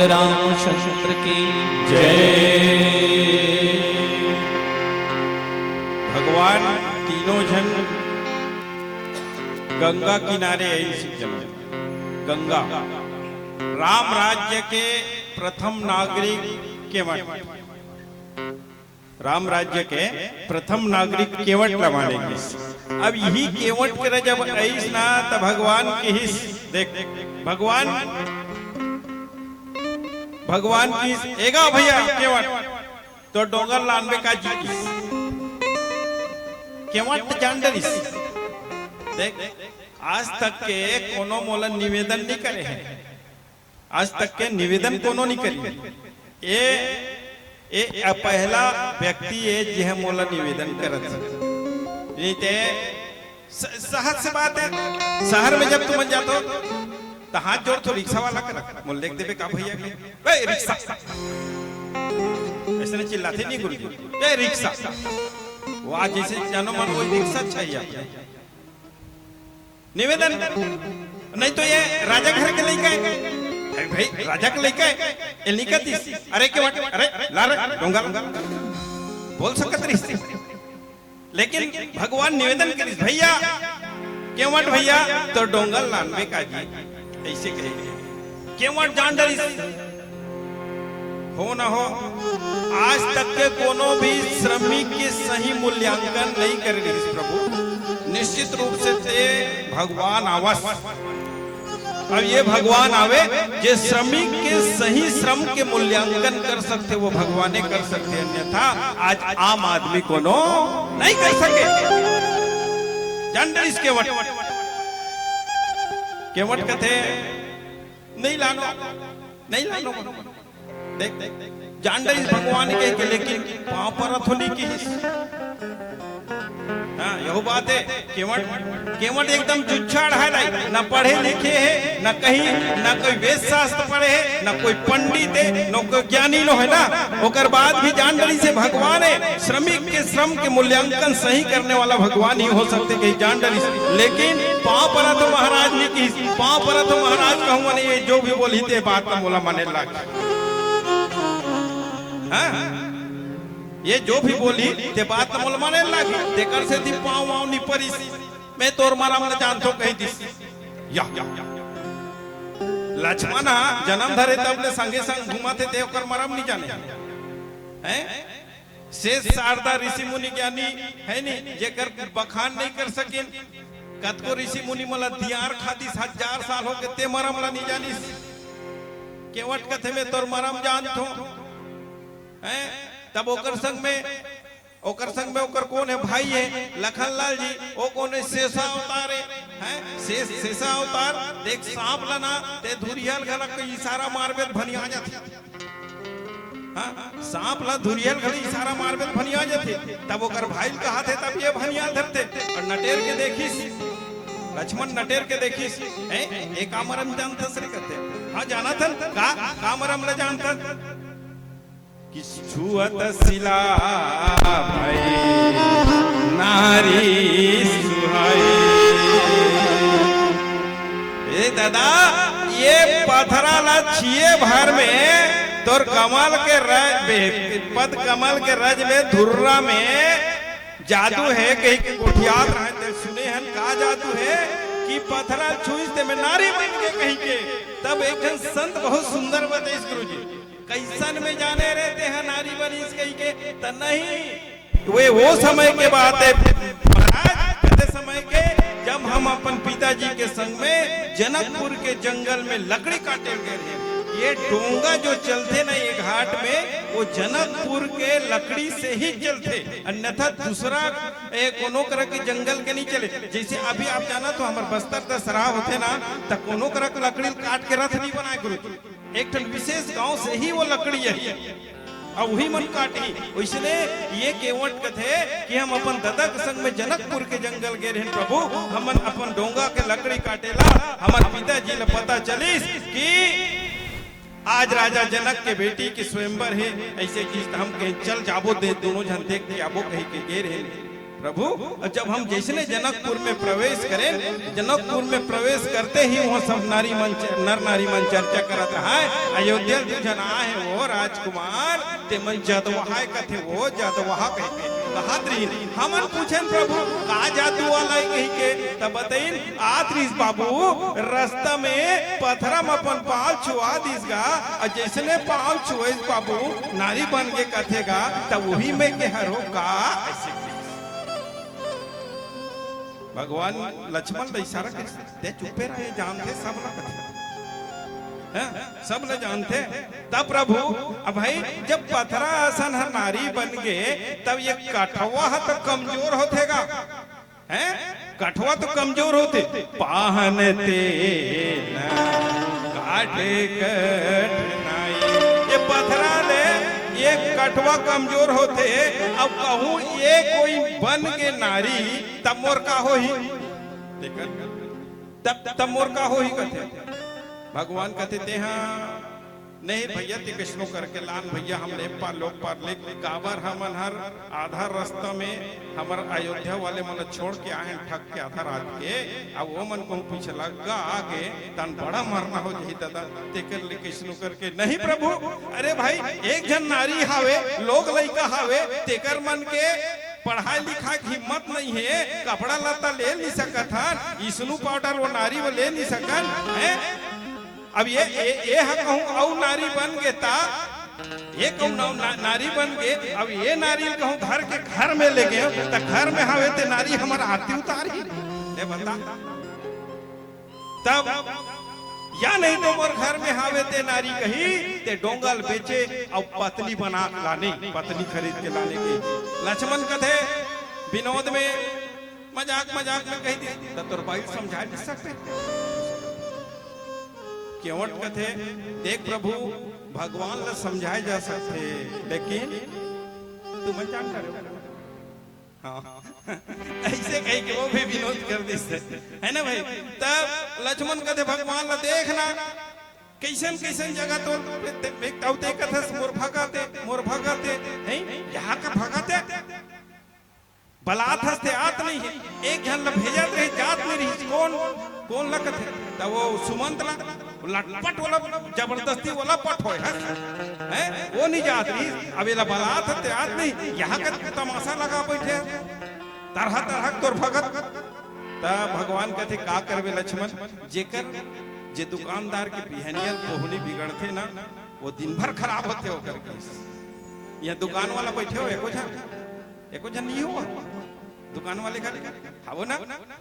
रामचंद्र की जय। भगवान तीनों जन गंगा किनारे ऐसी जगह गंगा राम राज्य के प्रथम नागरिक केवट, राम राज्य के प्रथम नागरिक केवट रवानेगी। अब यही केवट के जब ऐस ना तो भगवान के हिस देख भगवान की एगा भैया केवट तो डोंगर लानबे का जी केवट जानडरिस देख आज तक के कोनो मोलन निवेदन नहीं करे हैं, आज तक के निवेदन कोनो नहीं करी। ये पहला व्यक्ति है जिह मोला निवेदन करत नहीं ते सहज से बात है। शहर में जब तुम जातो तो हाथ जोड़ तो रिक्शा वाला कर मोल देख देबे का भैया के ए रिक्शा ऐसे नहीं चिल्लाते नहीं गुरु जी ए रिक्शा वो आज जैसे जानो मन वो रिक्शा चाहिए निवेदन। नहीं तो ये राजा घर के लेके भाई राजा के लेके ये निकतीस अरे के वट अरे ला रे डोंगर बोल सकत रही, लेकिन भगवान निवेदन करिस भैया केवट भैया तो डोंगर लानबे का जी ऐसे कहे केवट जान डरिस हो ना हो। आज तक के कोनो भी श्रमिक के सही मूल्यांकन नहीं कर रही प्रभु, निश्चित रूप से ते भगवान आवास। अब ये भगवान आवे जे श्रमिक के सही श्रम के मूल्यांकन कर सकते वो भगवान कर सकते, अन्यथा आज आम आदमी कोनो नहीं कर सके। जानडर इसके वट केवट कथे नहीं लानो देख जानडर इस भगवान के लेकिन पांव पर अथोली की हाँ यह बात है। केवट एकदम जुच्छाड़ है, न पढ़े लिखे है, न कहीं न कोई वेद शास्त्र पढ़े है, न कोई पंडित है, न कोई ज्ञानी लो है ना। ओकर बाद भी जानडरी से भगवान है, श्रमिक के श्रम के मूल्यांकन सही करने वाला भगवान ही हो सकते कि जानडरी। लेकिन पांव पर तो महाराज ने की पांव पर तो महाराज कहूँ मैंने ये जो भी बोली थे बात का मोला माने लगा। हाँ ये जो भी बोली ते बात न मोल माने लागी तेकर से दी पाँव वाव नी परिस मैं तोर मारा मन जानतो कही दिस या लक्ष्मण जन्म धरे तब ले संगे संग घुमाते ते ओकर मरम नहीं जाने हैं। शेष शारदा ऋषि मुनि ज्ञानी है नी जेकर बखान नहीं कर सकिन। कतको ऋषि मुनि मला दियार खादिस 1000 साल हो के ते मरम ला नहीं जानिस। केवट कथे में तोर मरम जानथो हैं। तब ओकर संग में ओकर कौन है भाई है लखनलाल जी। ओ कौन है शेषा अवतार है शेषा अवतार। देख सांप लना ते धुरियल गला के इशारा मारबे भनिया जाथे। हाँ सांप ला धुरियल घड़ी इशारा मारबे भनिया जाथे। तब ओकर भाई कहा थे तब ये भनिया धरते। और नटेर के देखिस लक्ष्मण नटेर के देखिस एक आमरम जानता सरे कहते। हाँ जाना था का मरम ले जानता कि छुअत सिला भाई नारी सुहाई। ए दादा ये पथरा ला छिए भर में तोर कमल के पद कमल के रज में धुर्रा में जादू है। कहीं के कोठियात रहते सुने हन का जादू है कि पथरा छुईते में नारी बन के कहीं के। तब एक जन संत बहुत सुंदर बताइस गुरुजी कैसन में जाने रहते हैं नारी बनीस कहीं के त नहीं। वे वो समय के बात है महाराज समय के जब हम अपन पिताजी के संग में जनकपुर के जंगल में लकड़ी काटे गए। ये डोंगा जो चलते ना ये घाट में वो जनकपुर के लकड़ी से ही चलते अन्यथा दूसरा कोनो तरह के जंगल के नहीं चले। जैसे अभी आप जाना तो हमारे बस्तर दशहरा होते ना तो कोनो तरह के लकड़ी काट के रथ नहीं बनाए गुरु। एक ठन विशेष गांव से ही वो लकड़ी है और वही मन काटी। इसलिए ये केवट कथे कि हम अपन दादा के संग में जनकपुर के जंगल गए रहे प्रभु। हम अपन डोंगा के लकड़ी काटेला हमारे पिताजी ने पता चलिस कि आज राजा जनक के बेटी की स्वयंवर है। ऐसे चीज हम कहीं चल जाबो दे दोनों जन देख के आबो कहीं के गे रहे प्रभु। जब हम जैसे जनकपुर में प्रवेश करें जनकपुर में प्रवेश करते ही वहाँ सब नर नारी मन चर्चा करत है। अयोध्या जो जन आए वो राजकुमार ते मन जदवहा कथे वो जदवहा कहे बहादुरी। हमन पूछन प्रभु का जादू वाला कहीं के तब बताइन आत्रिस बाबू रास्ता में पथरा में अपन पाल छुआ दिसगा और जैसे पाल छुएस बाबू नारी बन के कथेगा तब वही में के हरो का ऐसे भगवान लक्ष्मण का इशारा करते चुपे रहे जानते सब सब ल जानते। तब प्रभु अब भाई जब पथरा आसन हर नारी बन गए तब ये कठवा तो कमजोर होतेगा हैं। कठवा तो कमजोर होते पाहन ते काटे कठनाई। ये पथरा ले ये कठवा कमजोर होते। अब कहूँ ये कोई बन के नारी तब मोर का हो ही तब मोर का हो ही कहते भगवान कहते थे हाँ नहीं भैया ते कृष्णो करके लान भैया हम ले पार लोग पार ले काबर हमन हर आधा रास्ता में हमर अयोध्या वाले मन छोड़ के आए ठग के आधा रात के। अब वो मन को पीछे लगा आगे तन बड़ा मरना हो जाही दादा तेकर ले कृष्णो करके नहीं प्रभु। अरे भाई एक जन नारी हावे लोग लइका हावे तेकर मन के पढ़ाई लिखा की हिम्मत नहीं है कपड़ा लत्ता ले नहीं सकत हन इसनु पाउडर वो नारी वो ले नहीं सकन है। अब ये कहूँ औ नारी बन गए ता ये कहूँ नारी बन गए। अब ये नारी कहूँ घर के घर में ले गए तो घर में हवे ते नारी हमारा आरती उतारी ले बता तब या नहीं तो मोर घर में हावे ते नारी कही ते डोंगल बेचे और पत्नी बना लाने पत्नी खरीद के लाने की। लक्ष्मण कथे विनोद में मजाक में कही थी तब तोर भाई समझा नहीं सकते। केवट कथे देख प्रभु भगवान ला समझाए जा सकते लेकिन तुम जानता रहे हाँ ऐसे कही के वो भी विनोद कर देते है ना भाई। तब लक्ष्मण कहते भगवान ला देखना कैसन कैसन जगह तो कथस मोर भगाते हैं यहाँ का भगाते बलात हस्ते आत नहीं है। एक जन ला भेजत रही जात नहीं रही कौन लगत है तब वो सुमंत ला लटपट वाला जबरदस्ती वाला पट हो है वो नहीं जात रही। अब ये बलात हस्ते आत नहीं यहाँ का तमाशा लगा बैठे तरह तरह तोर भगत। तब भगवान कहते का करवे लक्ष्मण जेकर जे दुकानदार के बिहनियल पोहनी बिगड़ते ना वो दिन भर खराब होते होकर यहाँ दुकान वाला बैठे हो एको जन नहीं हुआ दुकान वाले घर खाओ ना।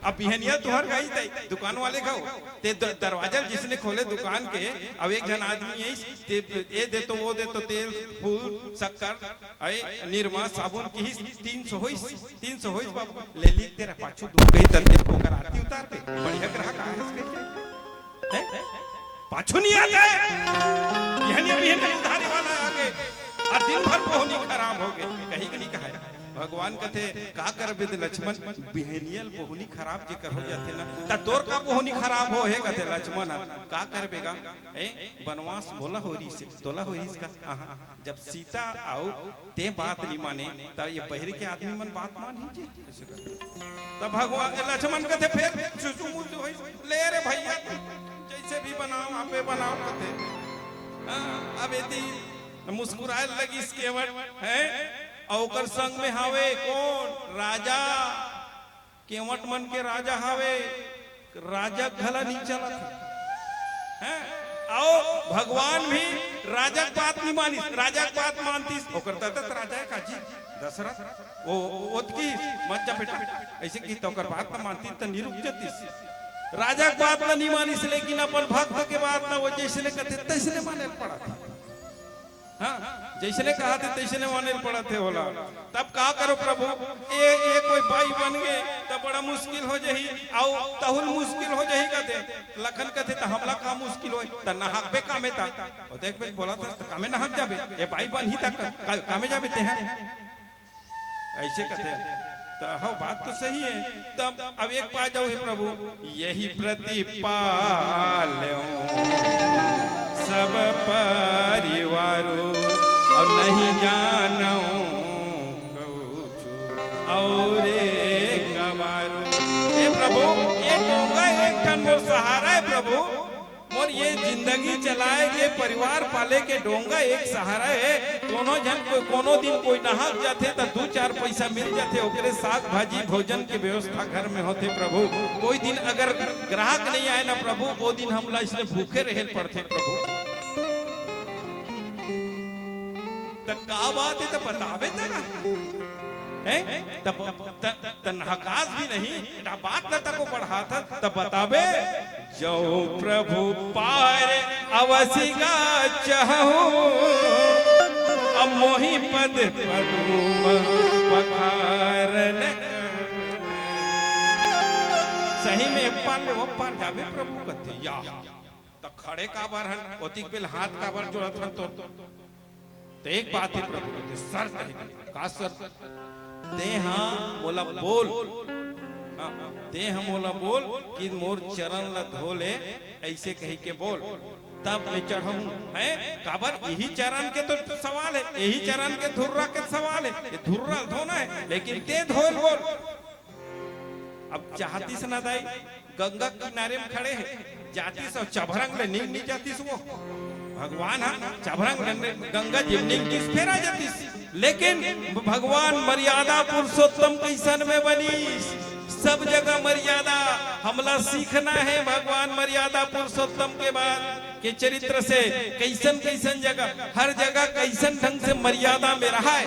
अब बिहनिया तुहर गई तई दुकान वाले खाओ ते दरवाजा जिसने खोले दुकान के, अब एक जन आदमी यही ये दे तो वो दे तो तेल फूल शक्कर निरमा साबुन की 300 होइस बाबू ले ली तेरा पाछू दूध गई तंते को कर आती उतार के बढ़िया ग्राहक आए इसके पाछू नहीं आता है बिहनिया उधारी वाला आगे और दिन भर पोहनी खराब हो गई कहीं कि नहीं कहा भगवान कहते का करबे ते लक्ष्मण बिहेनियल पोहनी खराब जे कर हो जाते ना ता तोर का पोहनी खराब हो है कहते लक्ष्मण का करबेगा वनवास बोला होरी से तोला होरी इसका जब सीता आओ ते बात नहीं माने ता ये बहरी के आदमी मन बात मान ही तब भगवान लक्ष्मण कहते फिर सुसुमुत होई ले रे भैया जैसे भी बनाओ आपे बनाओ कहते अब यदि मुस्कुराए लगी इसके है औकर संग में हावे कौन राजा केवट मन के राजा हावे राजा घला नहीं चला है आओ भगवान भी राजा बात नहीं मानी राजा बात मानती ओकर तत राजा है काजी दशरथ वो ओतकी मत जा बेटा ऐसे की तो ओकर बात ना मानती तो निरुक जती राजा बात ना नहीं मानी लेकिन अपन भक्त के बात ना वो जैसे कहते तैसे माने पड़ा था जैसे कहा थे तैसे माने पड़ा थे बोला तब का करो प्रभु ये कोई भाई बन गए तब बड़ा मुश्किल हो जाही आओ तहुल मुश्किल हो जाही कहते लखन कहते तो हमला का मुश्किल हो त नहाक बे कामे ता और देख बे बोला था तो कामे नहाक जाबे ये भाई बन ही तक कामे जाबे ते हैं ऐसे कहते तो हाँ बात तो सही है। तब अब एक पा जाओ हे प्रभु यही प्रतिपाल सब परिवारों और नहीं जानो और प्रभु ये डोंगा एक टन मोर सहारा है प्रभु मोर ये जिंदगी चलाए के परिवार पाले के डोंगा एक सहारा है। कोनो दिन कोई नहाक जाते तो 2-4 पैसा मिल जाते ओकरे साग भाजी भोजन के व्यवस्था घर में होते प्रभु। कोई दिन अगर ग्राहक नहीं आए ना प्रभु वो दिन हमला इसलिए भूखे रहे पड़ते प्रभु। तो का बात है तो बतावे ना नहकास भी नहीं बात न तको बढ़ाता तब बतावे जो प्रभु पार अवसिगा चाहूं अब मोहि पद पदुम पखारन सही में वो पार जावे प्रभु कहते या तो खड़े का बार हन ओतिक बेल हाथ का बार जोड़त हन तो एक बात है प्रभु सर का सर दे हाँ बोला बोल दे हम बोला बोल कि मोर चरण ला धोले ऐसे कही के बोल तब मैं चढ़ूं है काबर यही चरण के तो सवाल है यही चरण के धुर्रा के सवाल है ये धुर्रा धोना है लेकिन ते धोल बोल। अब चाहती से ना दाई गंगा किनारे में खड़े हैं जाती सब चभरंग ले नहीं जाती वो भगवान हाँ चभरंग गंगा जिमनिंग किस फेरा जाती लेकिन भगवान मर्यादा पुरुषोत्तम कैसन में बनी सब जगह मर्यादा हमला सीखना है भगवान मर्यादा पुरुषोत्तम के बाद के चरित्र से कैसन कैसन जगह हर जगह कैसन ढंग से मर्यादा में रहा है।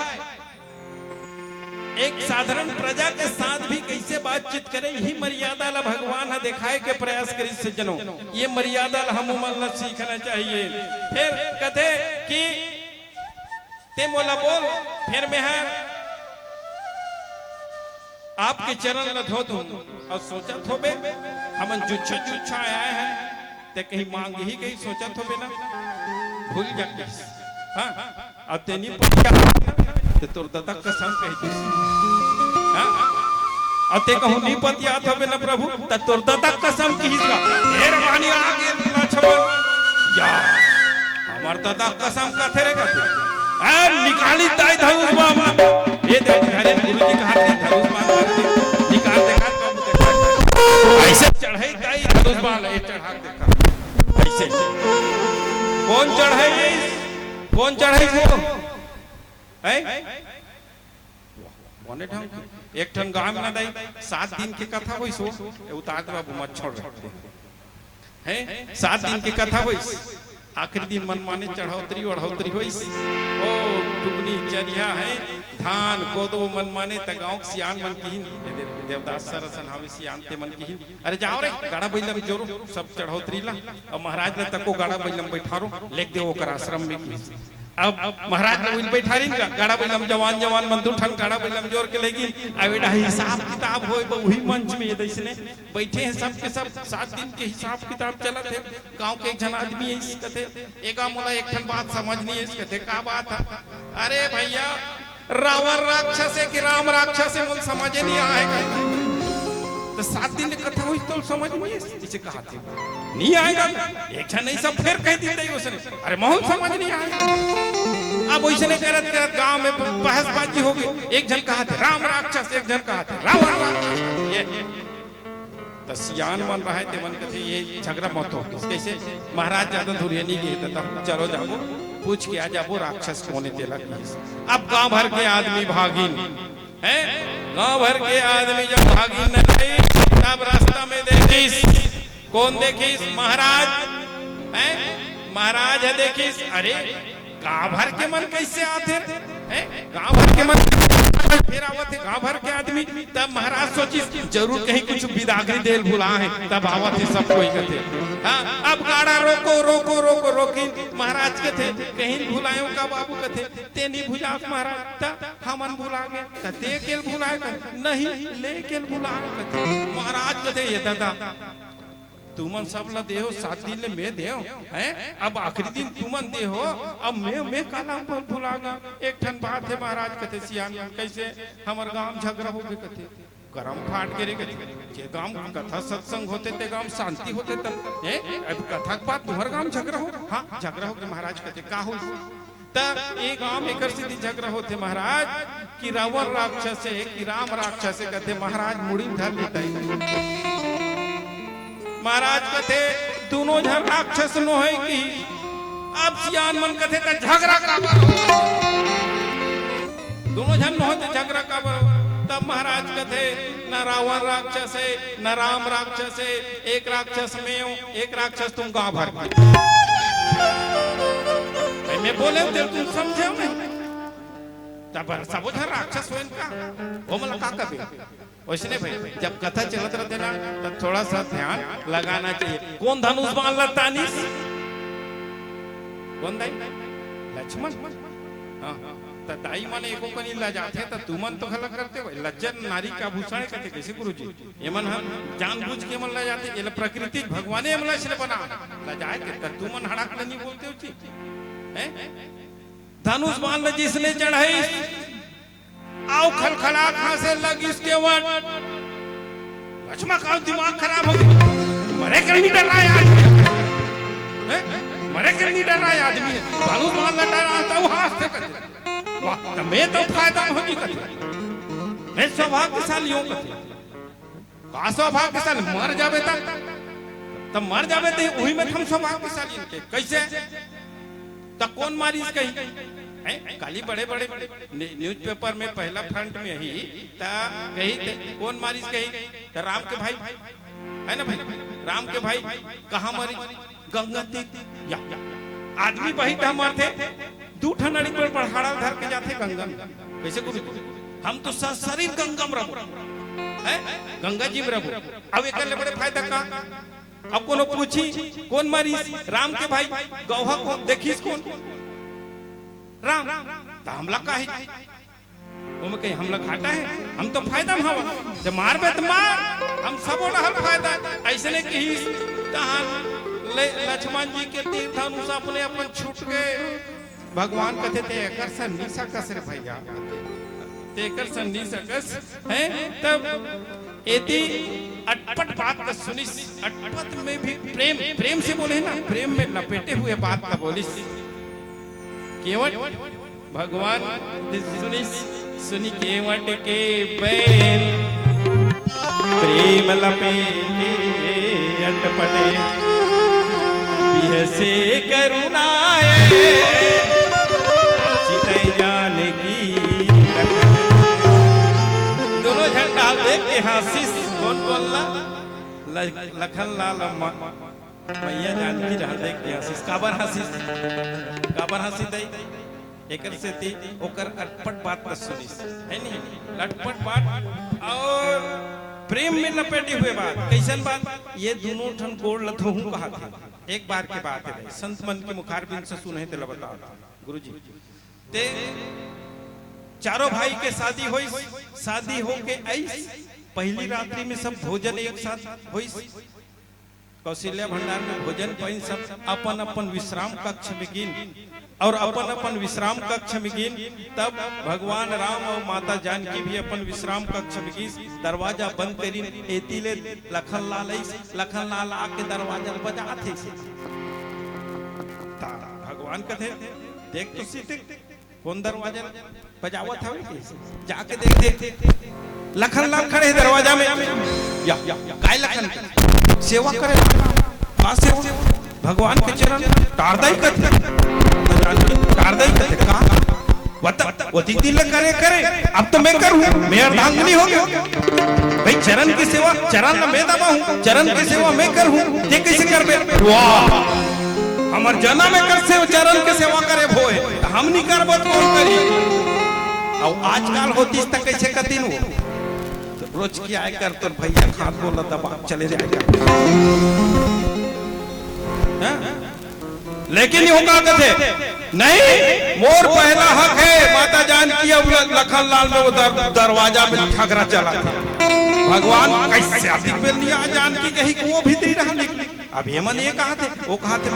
एक साधारण प्रजा के साथ भी कैसे बातचीत करें यही मर्यादा ला भगवान है दिखाए के प्रयास करी सज्जनों ये मर्यादा हम उमल सीखना चाहिए। फिर कहते कि ते मोला बोल फिर मैं है आपके चरण ल धो दूं और सोचा थोबे हमन जुच्छा आए हैं ते कहीं मांग ही कहीं सोचा थोबे ना भूल जाते हाँ अब तेनी ते तोर दादा कसम कही हाँ अब ते कहूं नहीं पतिया थोबे ना प्रभु ते तोर दादा कसम की का ढेर पानी आगे लक्ष्मण या हमार दादा कसम का थे रे कहते निकाली ताई धनुष बाण ये दे घरे गुरुजी के हाथ में धनुष बाण निकाल देखा ऐसे चढ़ाई ताई धनुष बाण ये चढ़ा देखा ऐसे कौन चढ़ाई वो है कोने ढंग एक ठन गांव में ना दाई 7 दिन की कथा होई सो उतार बाबू मत छोड़ रहे हैं 7 दिन की कथा होई आखिरी दिन मन माने चढ़ौतरी ओढ़ौतरी होई ओ टुकनी चरिया है धान कोदो मन माने त गांव के सियान मन की देवदास सरसन हावे सियान ते मन की अरे जाओ रे गाड़ा बैलम जोरो सब चढ़ौतरी ला और महाराज ने तको गाड़ा बैलम बैठारो लेक दे ओकर आश्रम में की अब महाराज ने उन बैठारी गाड़ा बैलम जवान जवान बंधु ठन गाड़ा बैलम जोर के लेगी अवेडा हिसाब किताब होय वही मंच में दैसने बैठे हैं सब के सब 7 दिन के हिसाब किताब चलत है गांव के एक जन आदमी है इस कथे एका मोला एक ठन बात समझ नहीं है इस कथे का बात है अरे भैया रावण राक्षस है कि राम राक्षस है मुझे समझ नहीं आएगा तो 7 दिन की कथा हुई तो समझ नहीं इसे कहा थे नहीं आएगा एक जन नहीं सब फिर कह दी उसने अरे मोहन समझ नहीं आएगा अब वैसे नहीं करत करत गांव में बहसबाजी हो गई एक जन कहा थे राम राक्षस एक जन कहा थे रावण राक्षस ये तो सियान मन रहा है मन कथे ये झगड़ा मत हो कैसे महाराज ज्यादा दूर नहीं गए तब चलो जाओ पूछ के आ जाओ राक्षस कौन तेला अब गांव भर के आदमी भागिन है गांव भर के आदमी जब भागिन न गई तब रास्ता में देखिस कौन देखिस महाराज है महाराज है देखिस अरे गांव भर के मन कैसे आते हैं गांव भर के मन फिर आवत है गांव भर के आदमी तब महाराज सोचिस जरूर कहीं कुछ विदागरी देल भुला है तब आवत है सब कोई कहते हाँ अब गाड़ा रोको रोको रोको रोकी महाराज के थे कहीं भुलायो का बाबू कथे ते नहीं भुला महाराज ता हमन भुला गए कते केल भुलाए नहीं ले केल भुला महाराज कथे ये दादा तुमन सब ला देहो 7 दिन ले मैं देहो हैं अब आखिरी दिन तुमन देहो अब मैं काला पर भुलागा एक ठन बात है महाराज कथे सियान कैसे हमर गांव झगड़ा हो गए कथे गरम फाट के रे कथे जे गांव कथा सत्संग होते ते गांव शांति होते तब हैं अब कथा के बाद तुम्हार गांव झगड़ा हो हां झगड़ा हो के महाराज कथे का हो तब एक गांव एकर सीधी झगड़ा होते महाराज कि रावण राक्षस है कि राम राक्षस है कथे महाराज मुड़ी धर लेता महाराज कथे दोनों जन राक्षस नो है कि अब सियान मन कथे का झगड़ा का दोनों जन नो होते झगड़ा का तब महाराज कथे न रावण राक्षस है न राम राक्षस है एक राक्षस में हूं एक राक्षस तुम गांव भर मैं बोले तुम समझे नहीं तब सब राक्षस हो इनका वो मतलब का कभी वैसे भाई जब कथा चलत रहते ना तब थोड़ा सा ध्यान लगाना चाहिए कौन धनुष बाण लता निस कौन दाई लक्ष्मण हां त दाई माने एको कनी ला जाते त तुमन तो खला करते हो लज्जन नारी का भूषण कहते कैसे गुरुजी एमन हम जानबूझ के मन ला जाते ये प्रकृति भगवान ने हमला से बना ला जाए के तुमन हड़क नहीं बोलते हो हैं धनुष बाण जिसने चढ़ाई आओ खलखला खासे लगी इसके वन लक्ष्मण का दिमाग खराब हो गया मरे कर नहीं डर रहा है आदमी मरे कर नहीं डर रहा है आदमी भालू मार लटा रहा था वो हाथ से करते वाह मैं तो फायदा होगी करते मैं सौभाग्यशाली हूं करते का सौभाग्यशाली मर जावे तब मर जावे तो वही में हम सौभाग्यशाली के कैसे तब कौन मारी कहीं काली बड़े बड़े न्यूज़पेपर में पहला फ्रंट में ही ता कही कौन मारी कही राम के भाई है ना भाई राम के भाई कहाँ मारी गंगा तीर या आदमी वही था मारते दू ठनड़ी पर पहाड़ा धर के जाते गंगा कैसे गुरु हम तो शरीर गंगम रहो है गंगा जी में रहो अब एक बड़े फायदा का अब कोनो पूछी कौन मारी राम के भाई गौहा को देखिस कौन राम तो हमला का है वो में कहीं हमला घाटा है हम तो फायदा में हवा जब मार बे तो मार हम सब रहल फायदा ऐसे ने कही तहां लक्ष्मण जी के तीर धनुष अपने अपन छूट गए भगवान कहते थे एकर से निशा कसर भैया ते एकर से निशा कस है तब एती अटपट बात का सुनिस अटपट में भी प्रेम प्रेम से बोले ना प्रेम में लपेटे हुए बात का बोलिस केवट भगवान सुनी केवट के बैल प्रेम लपेटे अटपटे बिहसे करुणाए चितै जानकी दोनों झंडा देख के हासिस कौन बोलना लखन लाल मैया जानकी रह देख के हंसिस काबर हंसी दई एकर से ती ओकर अटपट बात न सुनिस है नहीं लटपट बात और प्रेम में लपेटे हुए बात कैसन बात ये दोनों ठन गोड़ लथो हूं कहा था एक बार की बात है संत मन के मुखारबिंद से सुने ते बताओ गुरुजी ते चारों भाई के शादी हो के ऐस पहली रात्रि में सब भोजन एक साथ होइस कौशल्या भंडार में भोजन पाइन सब अपन अपन विश्राम कक्ष में गिन और अपन अपन विश्राम कक्ष में गिन तब भगवान राम और माता जानकी भी अपन विश्राम कक्ष में गिन दरवाजा बंद करी एतीले लखन लाल आके दरवाजा बजाते से भगवान कथे देख तो सीते कौन दरवाजा बजावत है जाके देख लखन लाल खड़े दरवाजा में या काय लखन सेवा करे भगवान के चरण टारदाई करते का वो दीदी करे अब तो मैं करूं मैं अर्धांगिनी हो गया भाई चरण की सेवा चरण में दबा हूं चरण की सेवा मैं करूं ये कैसे करबे वाह हमर जना में कर से चरण के सेवा करे भोए हम नहीं करबो तो कौन करी और आजकल होती तक कैसे कतिन हो रोज की आय कर तो भैया खाद बोला दबा चले जाएगा लेकिन यूं का कहते नहीं मोर पहला हक है माता जानकी अब लखन लाल में वो दरवाजा में ठगरा चला था भगवान कैसे अधिक बेल दिया जानकी कही कि वो भीतरी रहा निकली अब हेमन ये कहा थे वो कहा थे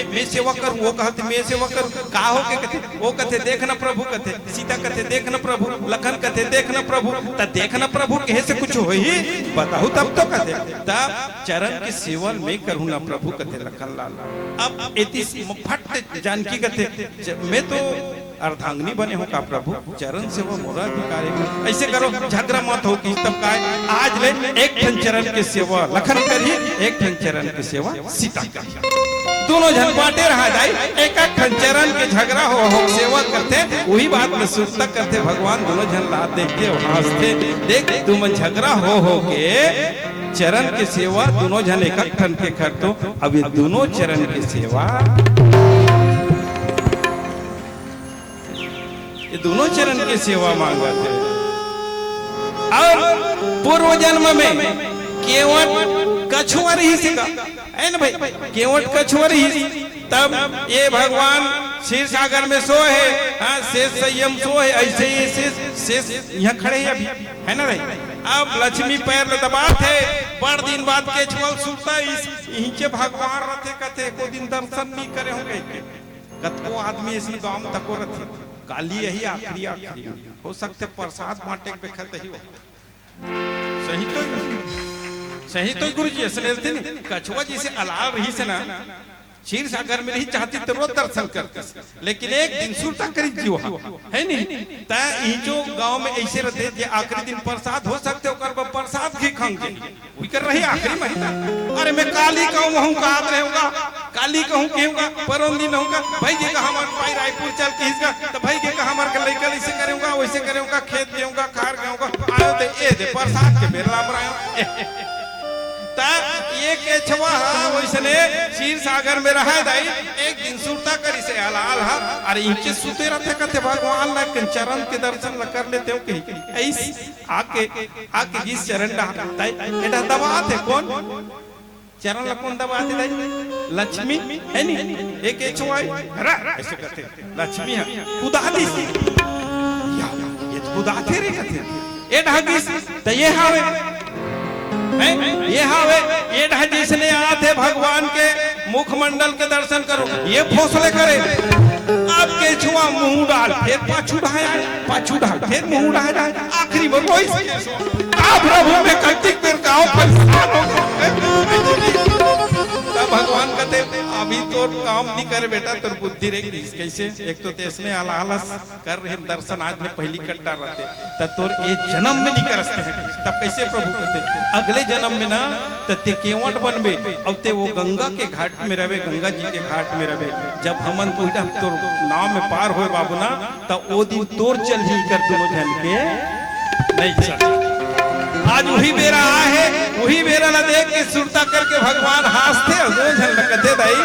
मैं सेवा करूं वो कहा थे मैं सेवा करूं का हो के कहते वो कहते देखना प्रभु कहते सीता कहते देखना प्रभु लखन कहते देखना प्रभु त देखना प्रभु कहे से कुछ हो ही बताओ तब तो कहते तब चरण की सेवा मैं करूं ना प्रभु कहते लखन लाल अब इति फट जानकी कहते मैं तो अर्धांगिनी बने हो का प्रभु चरण से वो मोरा अधिकारी ऐसे करो झगड़ा मत हो कि तब का आज ले एक ठन चरण के सेवा लखन करी एक ठन चरण के सेवा सीता करी दोनों जन बांटे रहा जाए एक एक ठन चरण के झगड़ा हो सेवा करते वही बात में सुनता करते भगवान दोनों जन रात देखते हंसते देख तुम झगड़ा हो के चरण की सेवा दोनों जन एक ठन के कर दो अब ये दोनों चरण की सेवा ये दोनों चरण की सेवा मांगते और पूर्व जन्म में केवट कछुवर ही सीखा है ना भाई केवट कछुवर ही तब ये भगवान क्षीर सागर में सो है हाँ शेष संयम सो है ऐसे ही शेष यहाँ खड़े हैं अभी है ना भाई अब लक्ष्मी पैर दबात है बड़ दिन बाद केचुअल सुनता इनके भगवान रथे कथे को दिन दर्शन नहीं करे होंगे कतको आदमी इस गांव में तको रथे काली यही आखिरी हो सकते प्रसाद बांटे बेखत ही हो सही तो गुरु जी ऐसे लेते नहीं कछुआ जी से अलाव रही से ना क्षीर सागर में नहीं चाहती तो रोज दर्शन करते लेकिन एक दिन सुरता करी जीव है नहीं ता ई जो गांव में ऐसे रहते जे आखिरी दिन प्रसाद हो सकते ओकर प्रसाद भी खाएंगे वही कर रही आखिरी महीना अरे मैं काली कहूं हूं का रहूंगा काली कहूं कहूंगा परम दिन होगा भाई जी का हमार भाई रायपुर चल के इसका तो भाई जी का हमार के लइका ऐसे करूंगा वैसे करूंगा खेत देऊंगा खार देऊंगा आयो तो ए दे प्रसाद के बेला मरायो ये केछवा वैसने क्षीर सागर में रहा दाई एक दिन सुरता करी से हलाल हा अरे इनके सुते रहते कहते भगवान ला के चरण के दर्शन ला कर लेते हो कहीं ऐसे आके जिस चरण दाई एटा दबाते कौन चरण ला कौन दबाते दाई लक्ष्मी है नहीं एक केछवा ऐसे कहते लक्ष्मी है कुदादी या ये कुदाते रे कहते ए ढागिस त ये हावे ये हावे ये जिसने आते भगवान के मुखमंडल के दर्शन करो ये फौसले करे आपके छुआ मुंह डाल फिर पाछू डाल फिर मुंह डाल आखिरी में रोई आप प्रभु में कार्तिक पेर गाँव भगवान कहते अभी तो काम नहीं करे बेटा तो बुद्धि रहेगी कैसे एक तो देश में आलस कर रहे दर्शन आज में पहली कट्टा रहते तब तोर ये जन्म में नहीं कर सकते तब कैसे प्रभु कहते अगले जन्म में ना ते केवट बनबे अब ते वो गंगा के घाट में रहे गंगा जी के घाट में रहे जब हमन को तोर नाव में पार हो बाबू ना तब वो दिन तोर चल ही कर दोनों जन के नहीं चल आज वही बेरा है वही बेरा ला देख के सुरता करके भगवान हंसते झन लगते दाई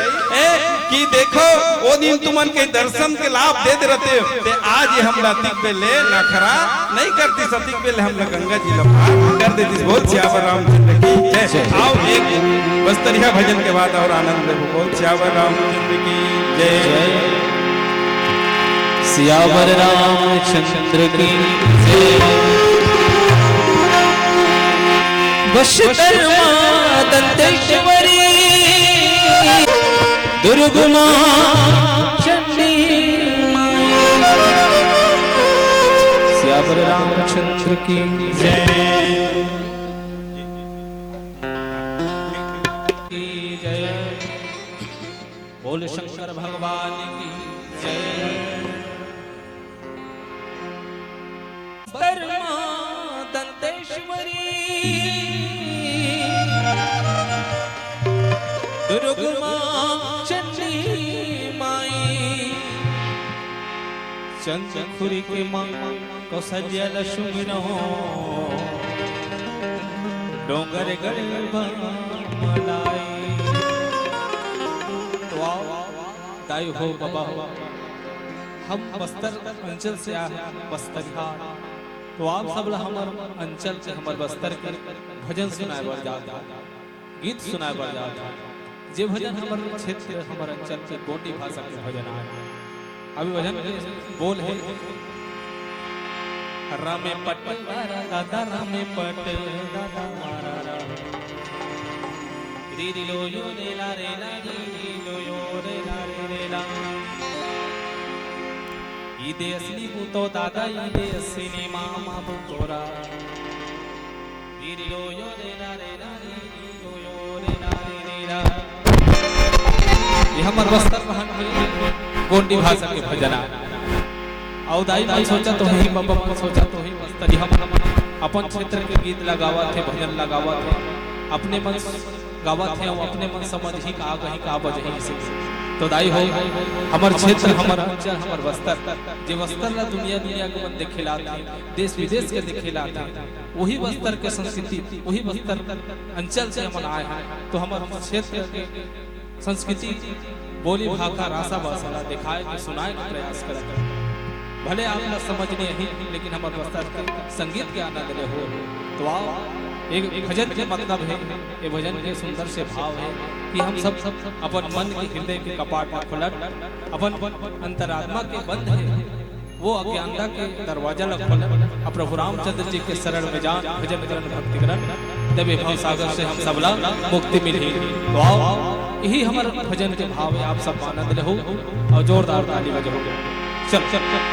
कि देखो वो दिन तुमन के दर्शन के लाभ दे दे रहते ते आज ये हम लातिक पे ले नखरा नहीं करती सतिक पे ले हम गंगा जी लपार कर देती बोल श्यावर रामचंद्र की जय। आओ एक बस्तरिया भजन के बाद और आनंद ले बोल श्यावर रामचंद्र की जय। सियावर रामचंद्र की जय। बशतर मां दंतेश्वरी दुर्गमा चंडी सियावर रामचंद्र की जय। जय बोल शंकर भगवान की जय। दंतेश्वरी दुर्गमा चंडी माई चंद्रखुरी के मां कौशल्या लक्ष्मी डोंगर गढ़ दाई हो बाबा हो। हम बस्तर अंचल से आए बस्तरिहार तो आप सब हमार अंचल से हमार बस्तर के भजन सुनाए बर जाता गीत सुनाए बर जाता जे भजन हमार क्षेत्र हमार अंचल के गोंडी भाषा के भजन आए। अभी भजन बोल है रामे पट दादा रामे पट दादा मारा री लो यो रे ला री लो यो रे ला इदे असली भूतो दादा इदे असली मामा भूतोरा री लो यो रे ला री लो यो रे ला ये हमार बस्तर रहन गोंडी भाषा के भजना और दाई दाई सोचा तो ही बाबा सोचा तो ही बस्तर हम अपन क्षेत्र के गीत लगावा थे भजन लगावा थे अपने मन गावा थे और अपने मन समझ ही का गही का बजही से तो दाई हो हमार क्षेत्र हमार अंचल हमार बस्तर जे बस्तर ला दुनिया दुनिया के मन देखेला देश विदेश के देखेला वही बस्तर के संस्कृति वही बस्तर अंचल से हम आए हैं तो हमार क्षेत्र के संस्कृति बोली भाषा रासा भाषा दिखाए के सुनाए के प्रयास करते भले आप समझ नहीं लेकिन हमारे बस्तर के संगीत के आनंद ले हो तो आओ एक भजन के मतलब है ये भजन के सुंदर से भाव है कि हम सब अपन मन के हृदय के कपाट खोलट अपन अंतरात्मा के बंद है वो अज्ञानता के दरवाजा लग खोलट प्रभु रामचंद्र जी के शरण में जान भजन करण भक्ति करण तब भव सागर से हम सबला मुक्ति मिली। तो आओ यही हमारे भजन के भाव है आप सब आनंद ले हो और जोरदार ताली बजाओ। चल चल चल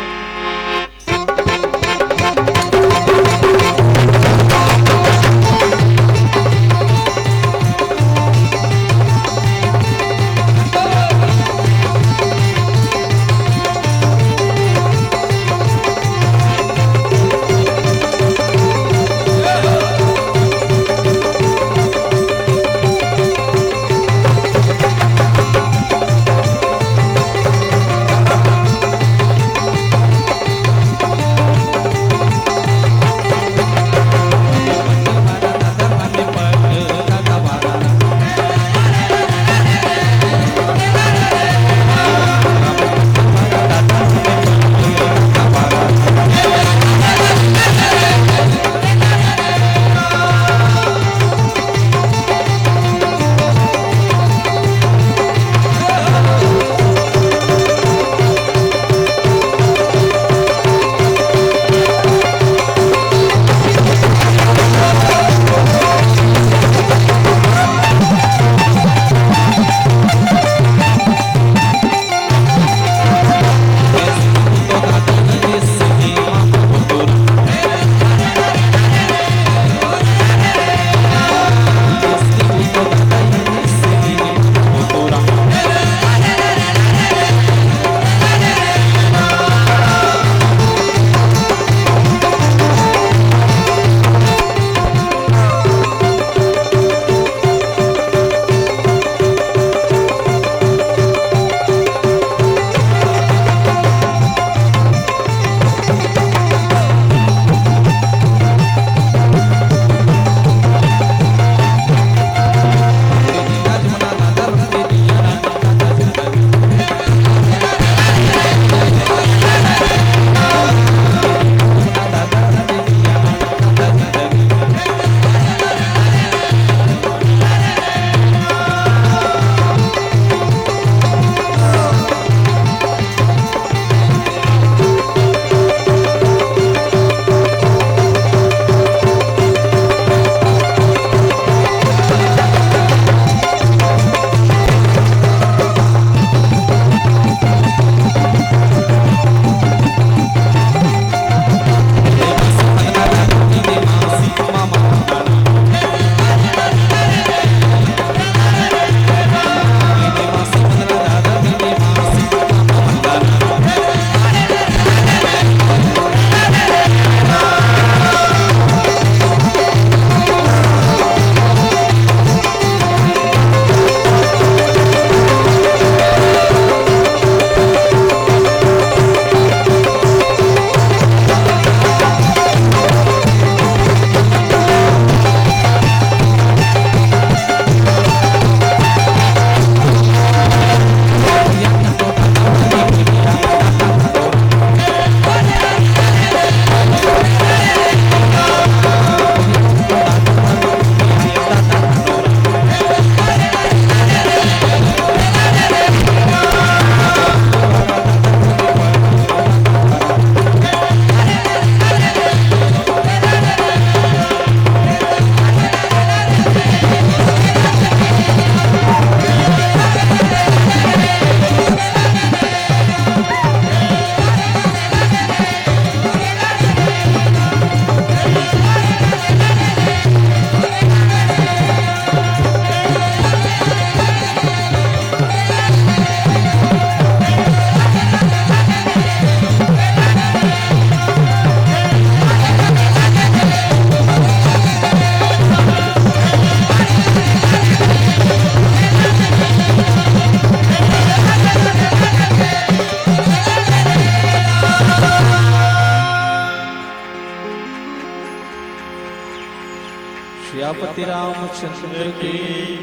सियापति रामचंद्र की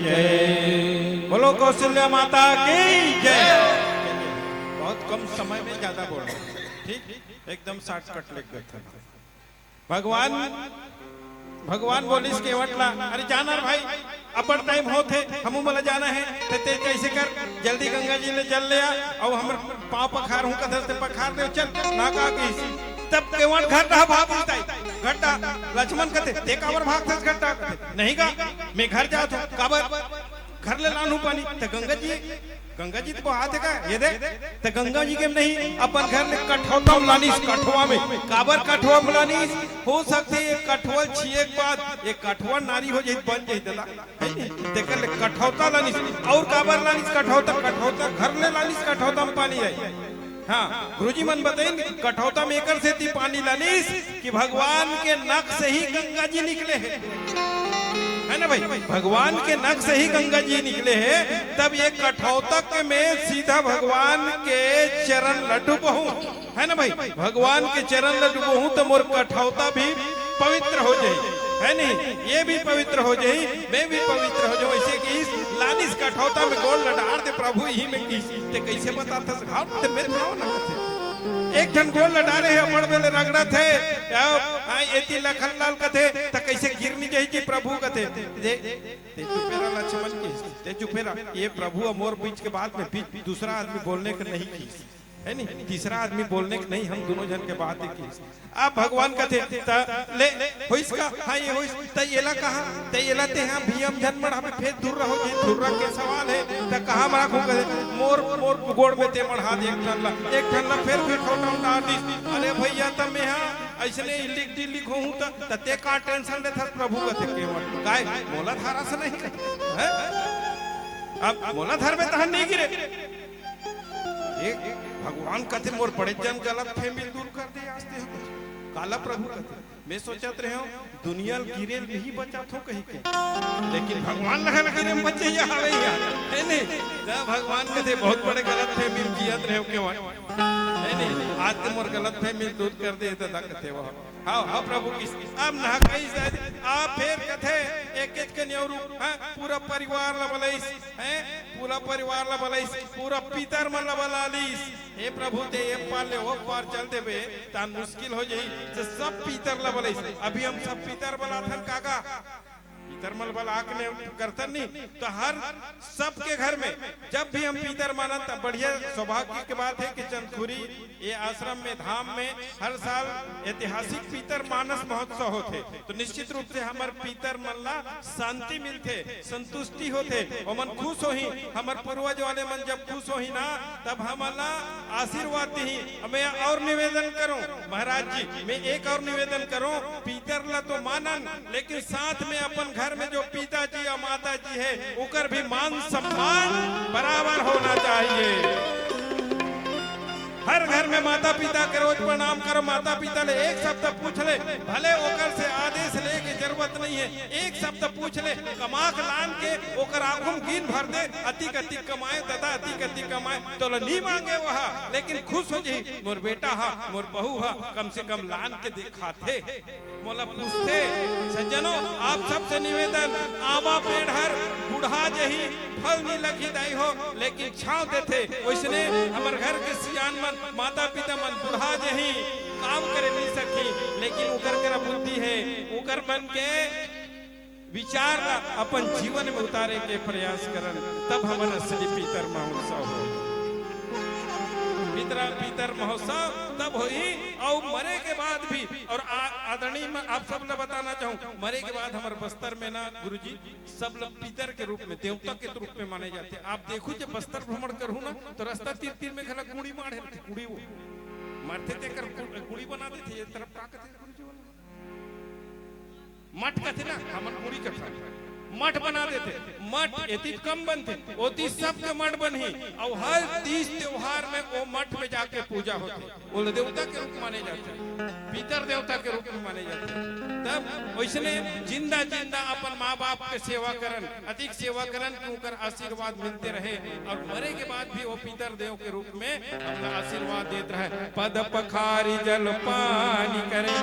जय। बोलो कौशल्या माता की जय। बहुत कम समय में ज्यादा बोल रहे हैं, ठीक, एकदम शॉर्टकट लिख देते हैं। भगवान बोलिस के वटला, अरे जाना भाई अपन टाइम होते हमू मला जाना है ते कैसे कर जल्दी गंगा जी ने जल लिया और हमर पांव पखार हूं कधर से पखार दे चल ना का की तब केवट घटा भागताई घटा लक्ष्मण कहते ते काबर भागते घटा नहीं का मैं घर जात हूं काबर घर ले लानू पानी ते गंगा जी तो बहात है का ये देख ते गंगा जी के नहीं अपन घर में कठौता लानीस कठवा में काबर कठवा लानीस हो सकते ये कठवा छिए के बाद ये कठवा नारी हो जाई बन जाई दला ते कर ले कठौता लानीस और काबर लानीस कठौता घर ले लानीस कठौता में पानी आई। हाँ गुरुजी मन बताइन कठौता में एकर से ती पानी लानीस कि भगवान के नख से ही गंगा जी निकले है ना भाई, भगवान के नख से ही गंगा जी निकले हैं। तब ये कठौतक में सीधा भगवान के चरण लड्डू बहू है ना भाई, भगवान के चरण लड्डू बहू तो मोर कठौता भी पवित्र हो जाए है नहीं, ये भी पवित्र हो जाए मैं भी पवित्र हो जाऊं। ऐसे कि इस लानिस कठौता में गोल लडार दे प्रभु ही में की ते कैसे बताता घाव ते मैं ना थे एक जन गोल लडारे है अपन बेले रगड़ा थे हां एती लखनलाल कथे त कैसे गिरनी जाई कि प्रभु कथे ते चुपेरा लक्ष्मण की ते चुपेरा ये प्रभु मोर बीच के बात में दूसरा आदमी बोलने का नहीं की है नहीं, तीसरा आदमी बोलने के नहीं, हम दोनों जन के बात की। अब भगवान कथे त ले होइस का हां ये होइस त येला कहां त येला ते हां भीम जन मड़ा में फेर दूर रहो जी दूर के सवाल है त कहां मरा खो कहे मोर गोड़ में ते मढ़ा दे एक ठन ला फिर ठोटा डाल दी अरे भैया त मैं हां ऐसने लिख हूं त ते का टेंशन ले था प्रभु कथे केवल काय मोला धारा से नहीं है अब मोला धार में तहन नहीं गिरे एक भगवान कथे मोर बड़े जन गलत फहमी दूर कर दे आस्ते काला प्रभु कथे मैं सोचत रहे हूं दुनिया गिरे नहीं बचा थो कहीं के लेकिन भगवान लगा गिरे में बचे या हवे या है नहीं दा भगवान कथे बहुत बड़े गलत फहमी जियत रहे के है नहीं आज के मोर गलत फहमी दूर कर दे दा कथे वो हां प्रभु की अब ना कई आप फिर कथे एक के न्योरू हां पूरा परिवार ला बलैस हैं पूरा परिवार ला बलैस पूरा पितर मन ला बलालीस हे प्रभु ते ये पार ले वो पार चल देबे तान मुश्किल हो जाई जे सब पितर ला बलैस अभी हम सब पितर बलाथन काका पितर मल बला आके करतन नहीं तो हर सबके घर में जब भी हम पितर मानन तब बढ़िया सौभाग्य की बात है कि चंदखुरी ये आश्रम में धाम में हर साल ऐतिहासिक पितर मानस महोत्सव होते तो निश्चित रूप से हमार पितर मन ला शांति मिलते संतुष्टि होते और मन खुश हो ही हमार पूर्वज वाले मन जब खुश हो ही ना तब हमारा आशीर्वाद दी। मैं और निवेदन करूं महाराज जी मैं एक और निवेदन करूं पितर ला तो मानन लेकिन साथ में अपन घर में जो पिताजी या माताजी है उकर भी मान सम्मान बराबर होना चाहिए। हर घर में माता पिता के रोज प्रणाम करो माता पिता ले एक शब्द पूछ ले भले ओकर से आदेश ले के जरूरत नहीं है एक शब्द पूछ ले कमाक लान के ओकर आंखों गिन भर दे अति कमाए दादा अति कमाए तो नहीं मांगे वहा लेकिन खुश हो जाई मोर बेटा हा मोर बहू हा कम से कम लान के दिखाते मोला पूछते। सज्जनों आप सबसे निवेदन आवा पेड़ हर बुढ़ा जही फल नहीं लगी दाई हो लेकिन छाव देते वैसने हमार घर के सियान मन माता पिता मन बुढ़ा जही काम करे नहीं सकी लेकिन उकर करा बुद्धि है उकर मन के विचार अपन जीवन में उतारे के प्रयास करन तब हमारा असली पितर महोत्सव हो पितर महोत्सव तब होई और मरे के बाद भी और आदरणीय मैं आप सब लोग बताना चाहूँ मरे के बाद हमारे बस्तर में ना गुरुजी सब लोग पितर के रूप में देवता के रूप में माने जाते हैं। आप देखो जब बस्तर भ्रमण करूँ ना तो रास्ता तीर में खला कुड़ी मारे कुड़ी वो मारते थे कर कुड़ी बना देते ये तरफ का कहते मठ कहते ना हमारे कुड़ी का मठ बना देते मठ एती कम बनते ओती सबके मठ बनी और हर 30 त्योहार में वो मठ में जाके पूजा होती वो देवता के रूप माने जाते पितर देवता के रूप में माने जाते तब वैसने जिंदा अपन माँ बाप के सेवा करन अधिक सेवा करन क्योंकि आशीर्वाद मिलते रहे और मरे के बाद भी वो पितर देव के रूप में अपना आशीर्वाद देते रहे पद पखारी जल पानी करे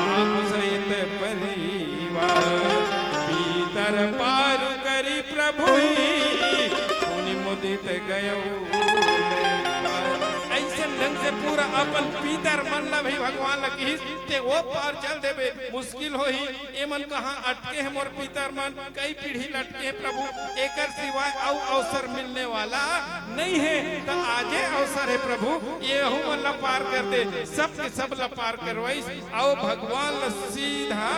आप सहित परिवार हर पार करी प्रभु पुनि मुदित गयो। ऐसे ढंग से पूरा अपन पीतर मन ला भाई भगवान लगी ते वो पार चल देबे मुश्किल हो ही ए मन कहाँ अटके है मोर पीतर मन कई पीढ़ी लटके है प्रभु एकर सिवाय औ अवसर मिलने वाला नहीं है तो आजे अवसर है प्रभु ये मन ला पार कर दे सब के सब ला पार करवाइस आओ भगवान ला सीधा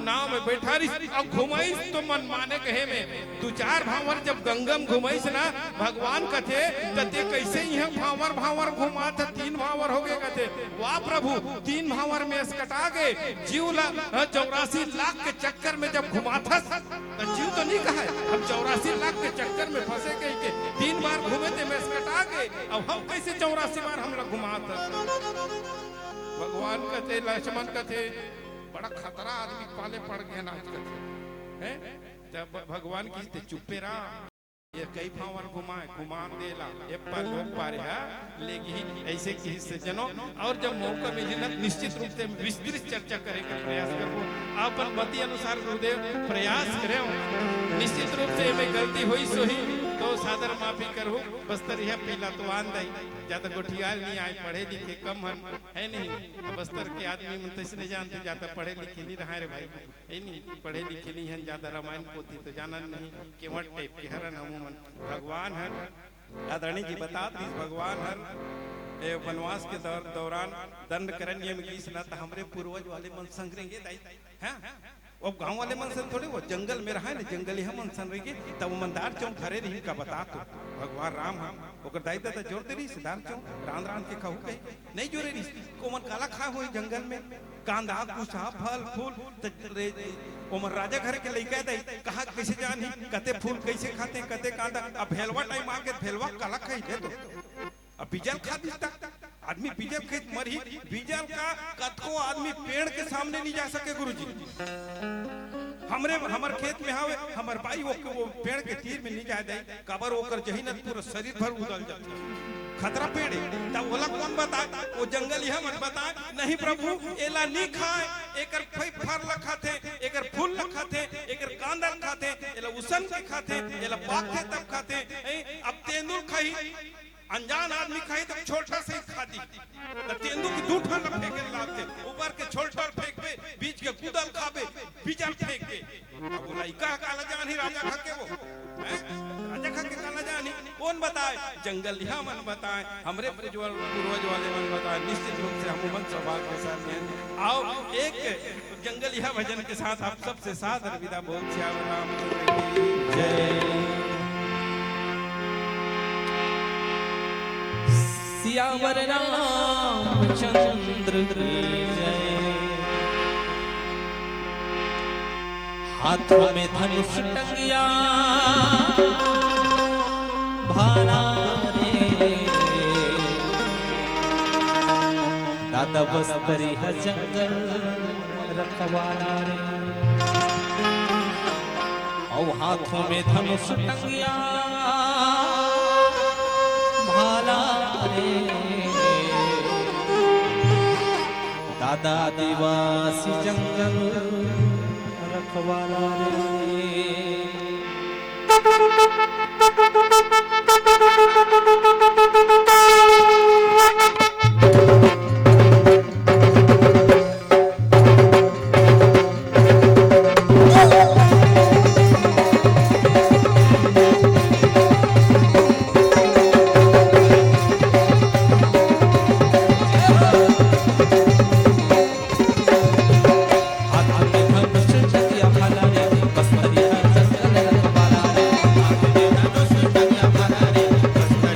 नाव में बैठा रही और घुमाइस तो मन माने कहे में दो चार भावर जब गंगम घुमाइस ना भगवान कथे तते कैसे यह भावर भावर घुमा था 3 भावर हो गए कथे वाह प्रभु 3 भावर में कटा गए जीव 84 लाख के चक्कर में जब घुमा था तो जीव तो नहीं कहा हम 84 लाख के चक्कर में फंसे गए के 3 बार घूमे थे में कटा गए अब हम कैसे 84 बार हम लोग घुमा था। भगवान कथे लक्ष्मण कथे बड़ा खतरा आदमी पाले पड़ गया ना हैं जब भगवान की चुप्पे रहा ये कई भावर घुमान देला ये पर लोग पारे है लेकिन ऐसे की सज्जनों और जब मौका मिले ना निश्चित रूप से विस्तृत चर्चा करें का प्रयास करो अपन मति अनुसार गुरुदेव प्रयास करें निश्चित रूप से मैं गलती हुई सो ही तो सादर माफी करो बस्तर यह पीला तो आन दई ज्यादा गोठियाल नहीं आए पढ़े लिखे कम है नहीं बस्तर के आदमी मन तैसे नहीं जानते ज्यादा पढ़े लिखे नहीं रहा रे भाई है नहीं पढ़े लिखे नहीं है ज्यादा रामायण पोथी तो जाना नहीं केवट टाइप के हरन अमूमन भगवान हर आदरणीय जी बता दी भगवान हर वनवास के दौरान दंड करण्य में गीस ना हमरे पूर्वज वाले मन संग्रेंगे दाई हैं अब गांव वाले मन सन थोड़े वो जंगल में रहा है ना जंगली हम मन सन रही तब मंदार चौक खरे रही का बता तो भगवान राम हम ओकर दाई दादा जोड़ दे रही सिद्धार चौक रान रान के कहू कही नहीं जोड़े रही कोमन काला खा हो जंगल में कांदा कुछा फल फूल ओमन राजा घर के लइका दई कहा कैसे जानी कते फूल कैसे खाते कते कांदा अब भेलवा टाइम आ के भेलवा काला खाई दे तो अब बीजल खा दिता आदमी बीजल खेत मरी बीजल का कतको आदमी पेड़ के सामने नहीं जा सके गुरुजी हमर खेत में हावे हमर भाई वो पेड़ के तीर में नहीं जाए दे कबर होकर जही न पूरा शरीर भर उदल जाता खतरा पेड़ तब ओला कौन बता वो जंगल यह मन बता नहीं प्रभु एला नहीं खाए एकर फर लखाते एकर फूल लखाते एकर कांदा खाते एला उसन के खाते एला पाके तब खाते अब तेंदुल खाई अनजान आदमी खाई तो छोटा से खा दी तो तेंदु की दूठा न फेंके लाते ऊपर के छोटा फेंक पे बीच के कूदल खाबे बीजल फेंक पे अब लइका काला जान ही राजा खा के वो राजा खा के काला जान ही कौन बताए जंगल यह मन बताए हमरे पूर्वज वाले मन बताए निश्चित रूप से हम मन स्वभाव के साथ हैं आओ एक जंगल यह भजन के साथ आप सबसे सादर विदा बोल श्याम राम जय सियावर रामचंद्र की जय। हाथों में धनुष टंगिया भाला रे दादा बस्तरी है जंगल रखवाला रे और हाथों में धनुष टंगिया भाला रे दादा आदिवासी जंगल रखवाला रे। बस्तरी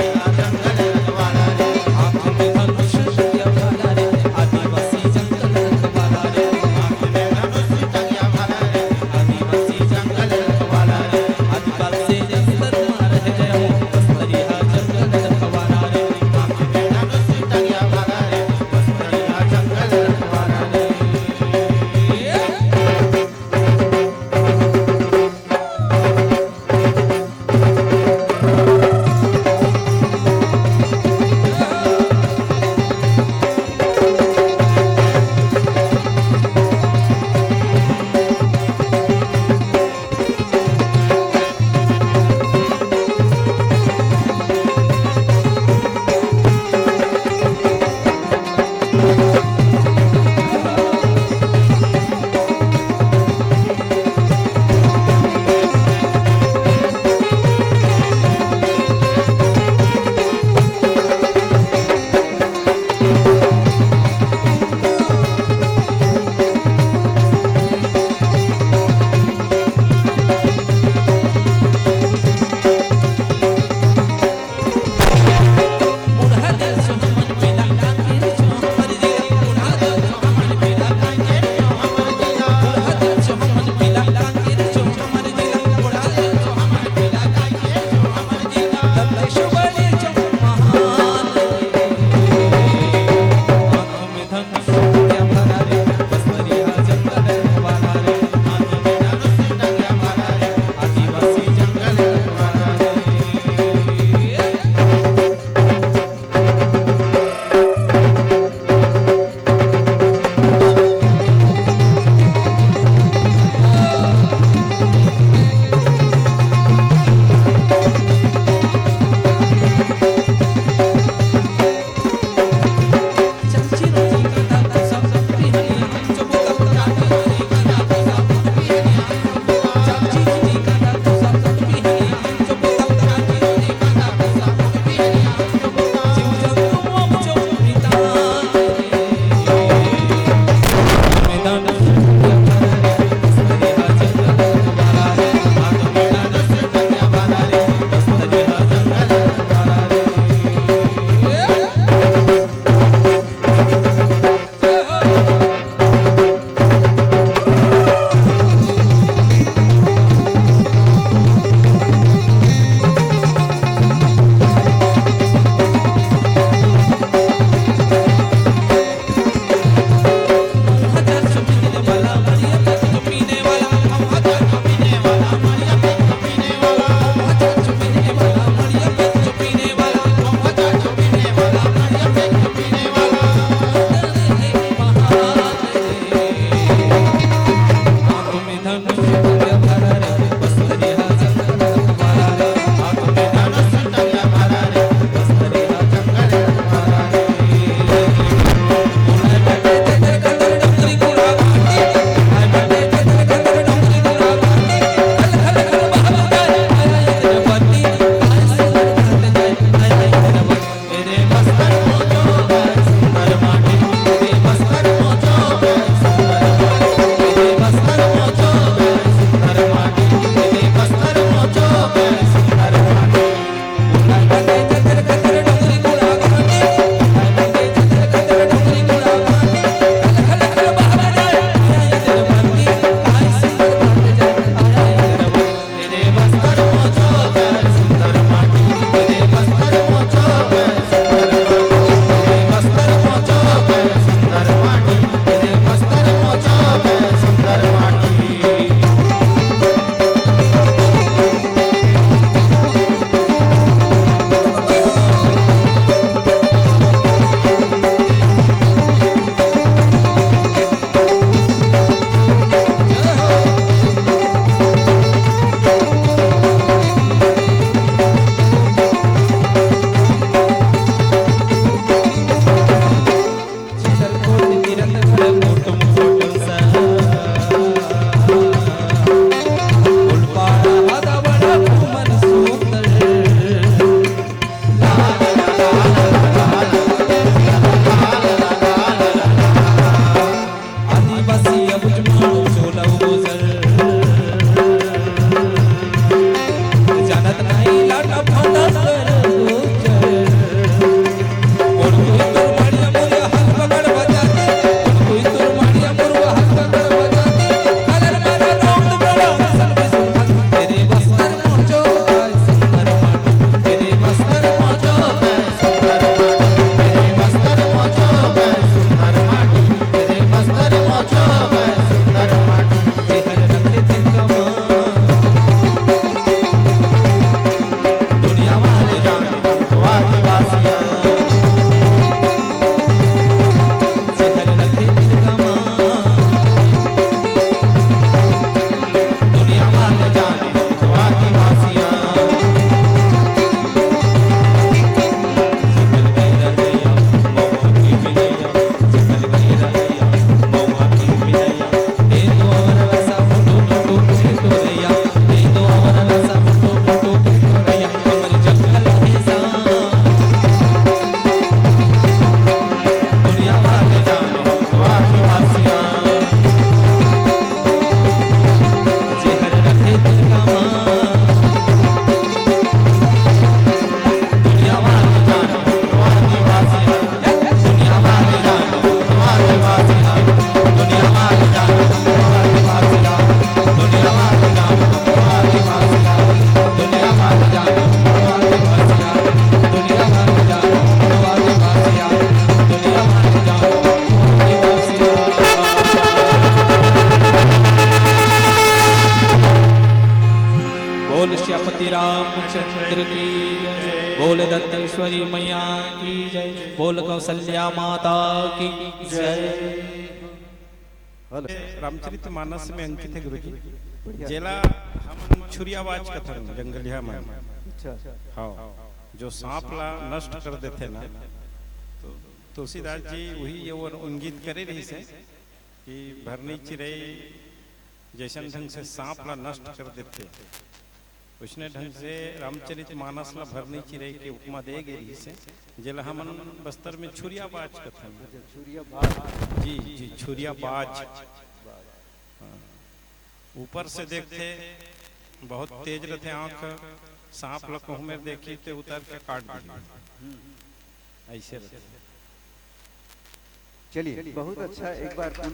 श्री रामचंद्र की जय। बोल दत्तेश्वरी मैया की जय। बोल कौशल्या माता की जय। रामचरित मानस में अंकित है गुरुजी, जेला हम छुरियाबाज कथन जंगलिया में, हाँ, जो सांप ला नष्ट कर देते ना, तो तुलसीदास जी वही ये वो इंगित करे रही से कि भरनी चिरई जैसन ढंग से सांप ला नष्ट कर देते, उसने ढंग से रामचरित मानस ला भरनी चिरई की उपमा दे गई से, जेला हमन बस्तर में छुरियाबाज कथन, जी जी छुरियाबाज, ऊपर से देखते बहुत तेज रहते आंख, सांप लको में देखी तो उतर के काट दी, ऐसे रहते। चलिए बहुत अच्छा, एक बार पुनः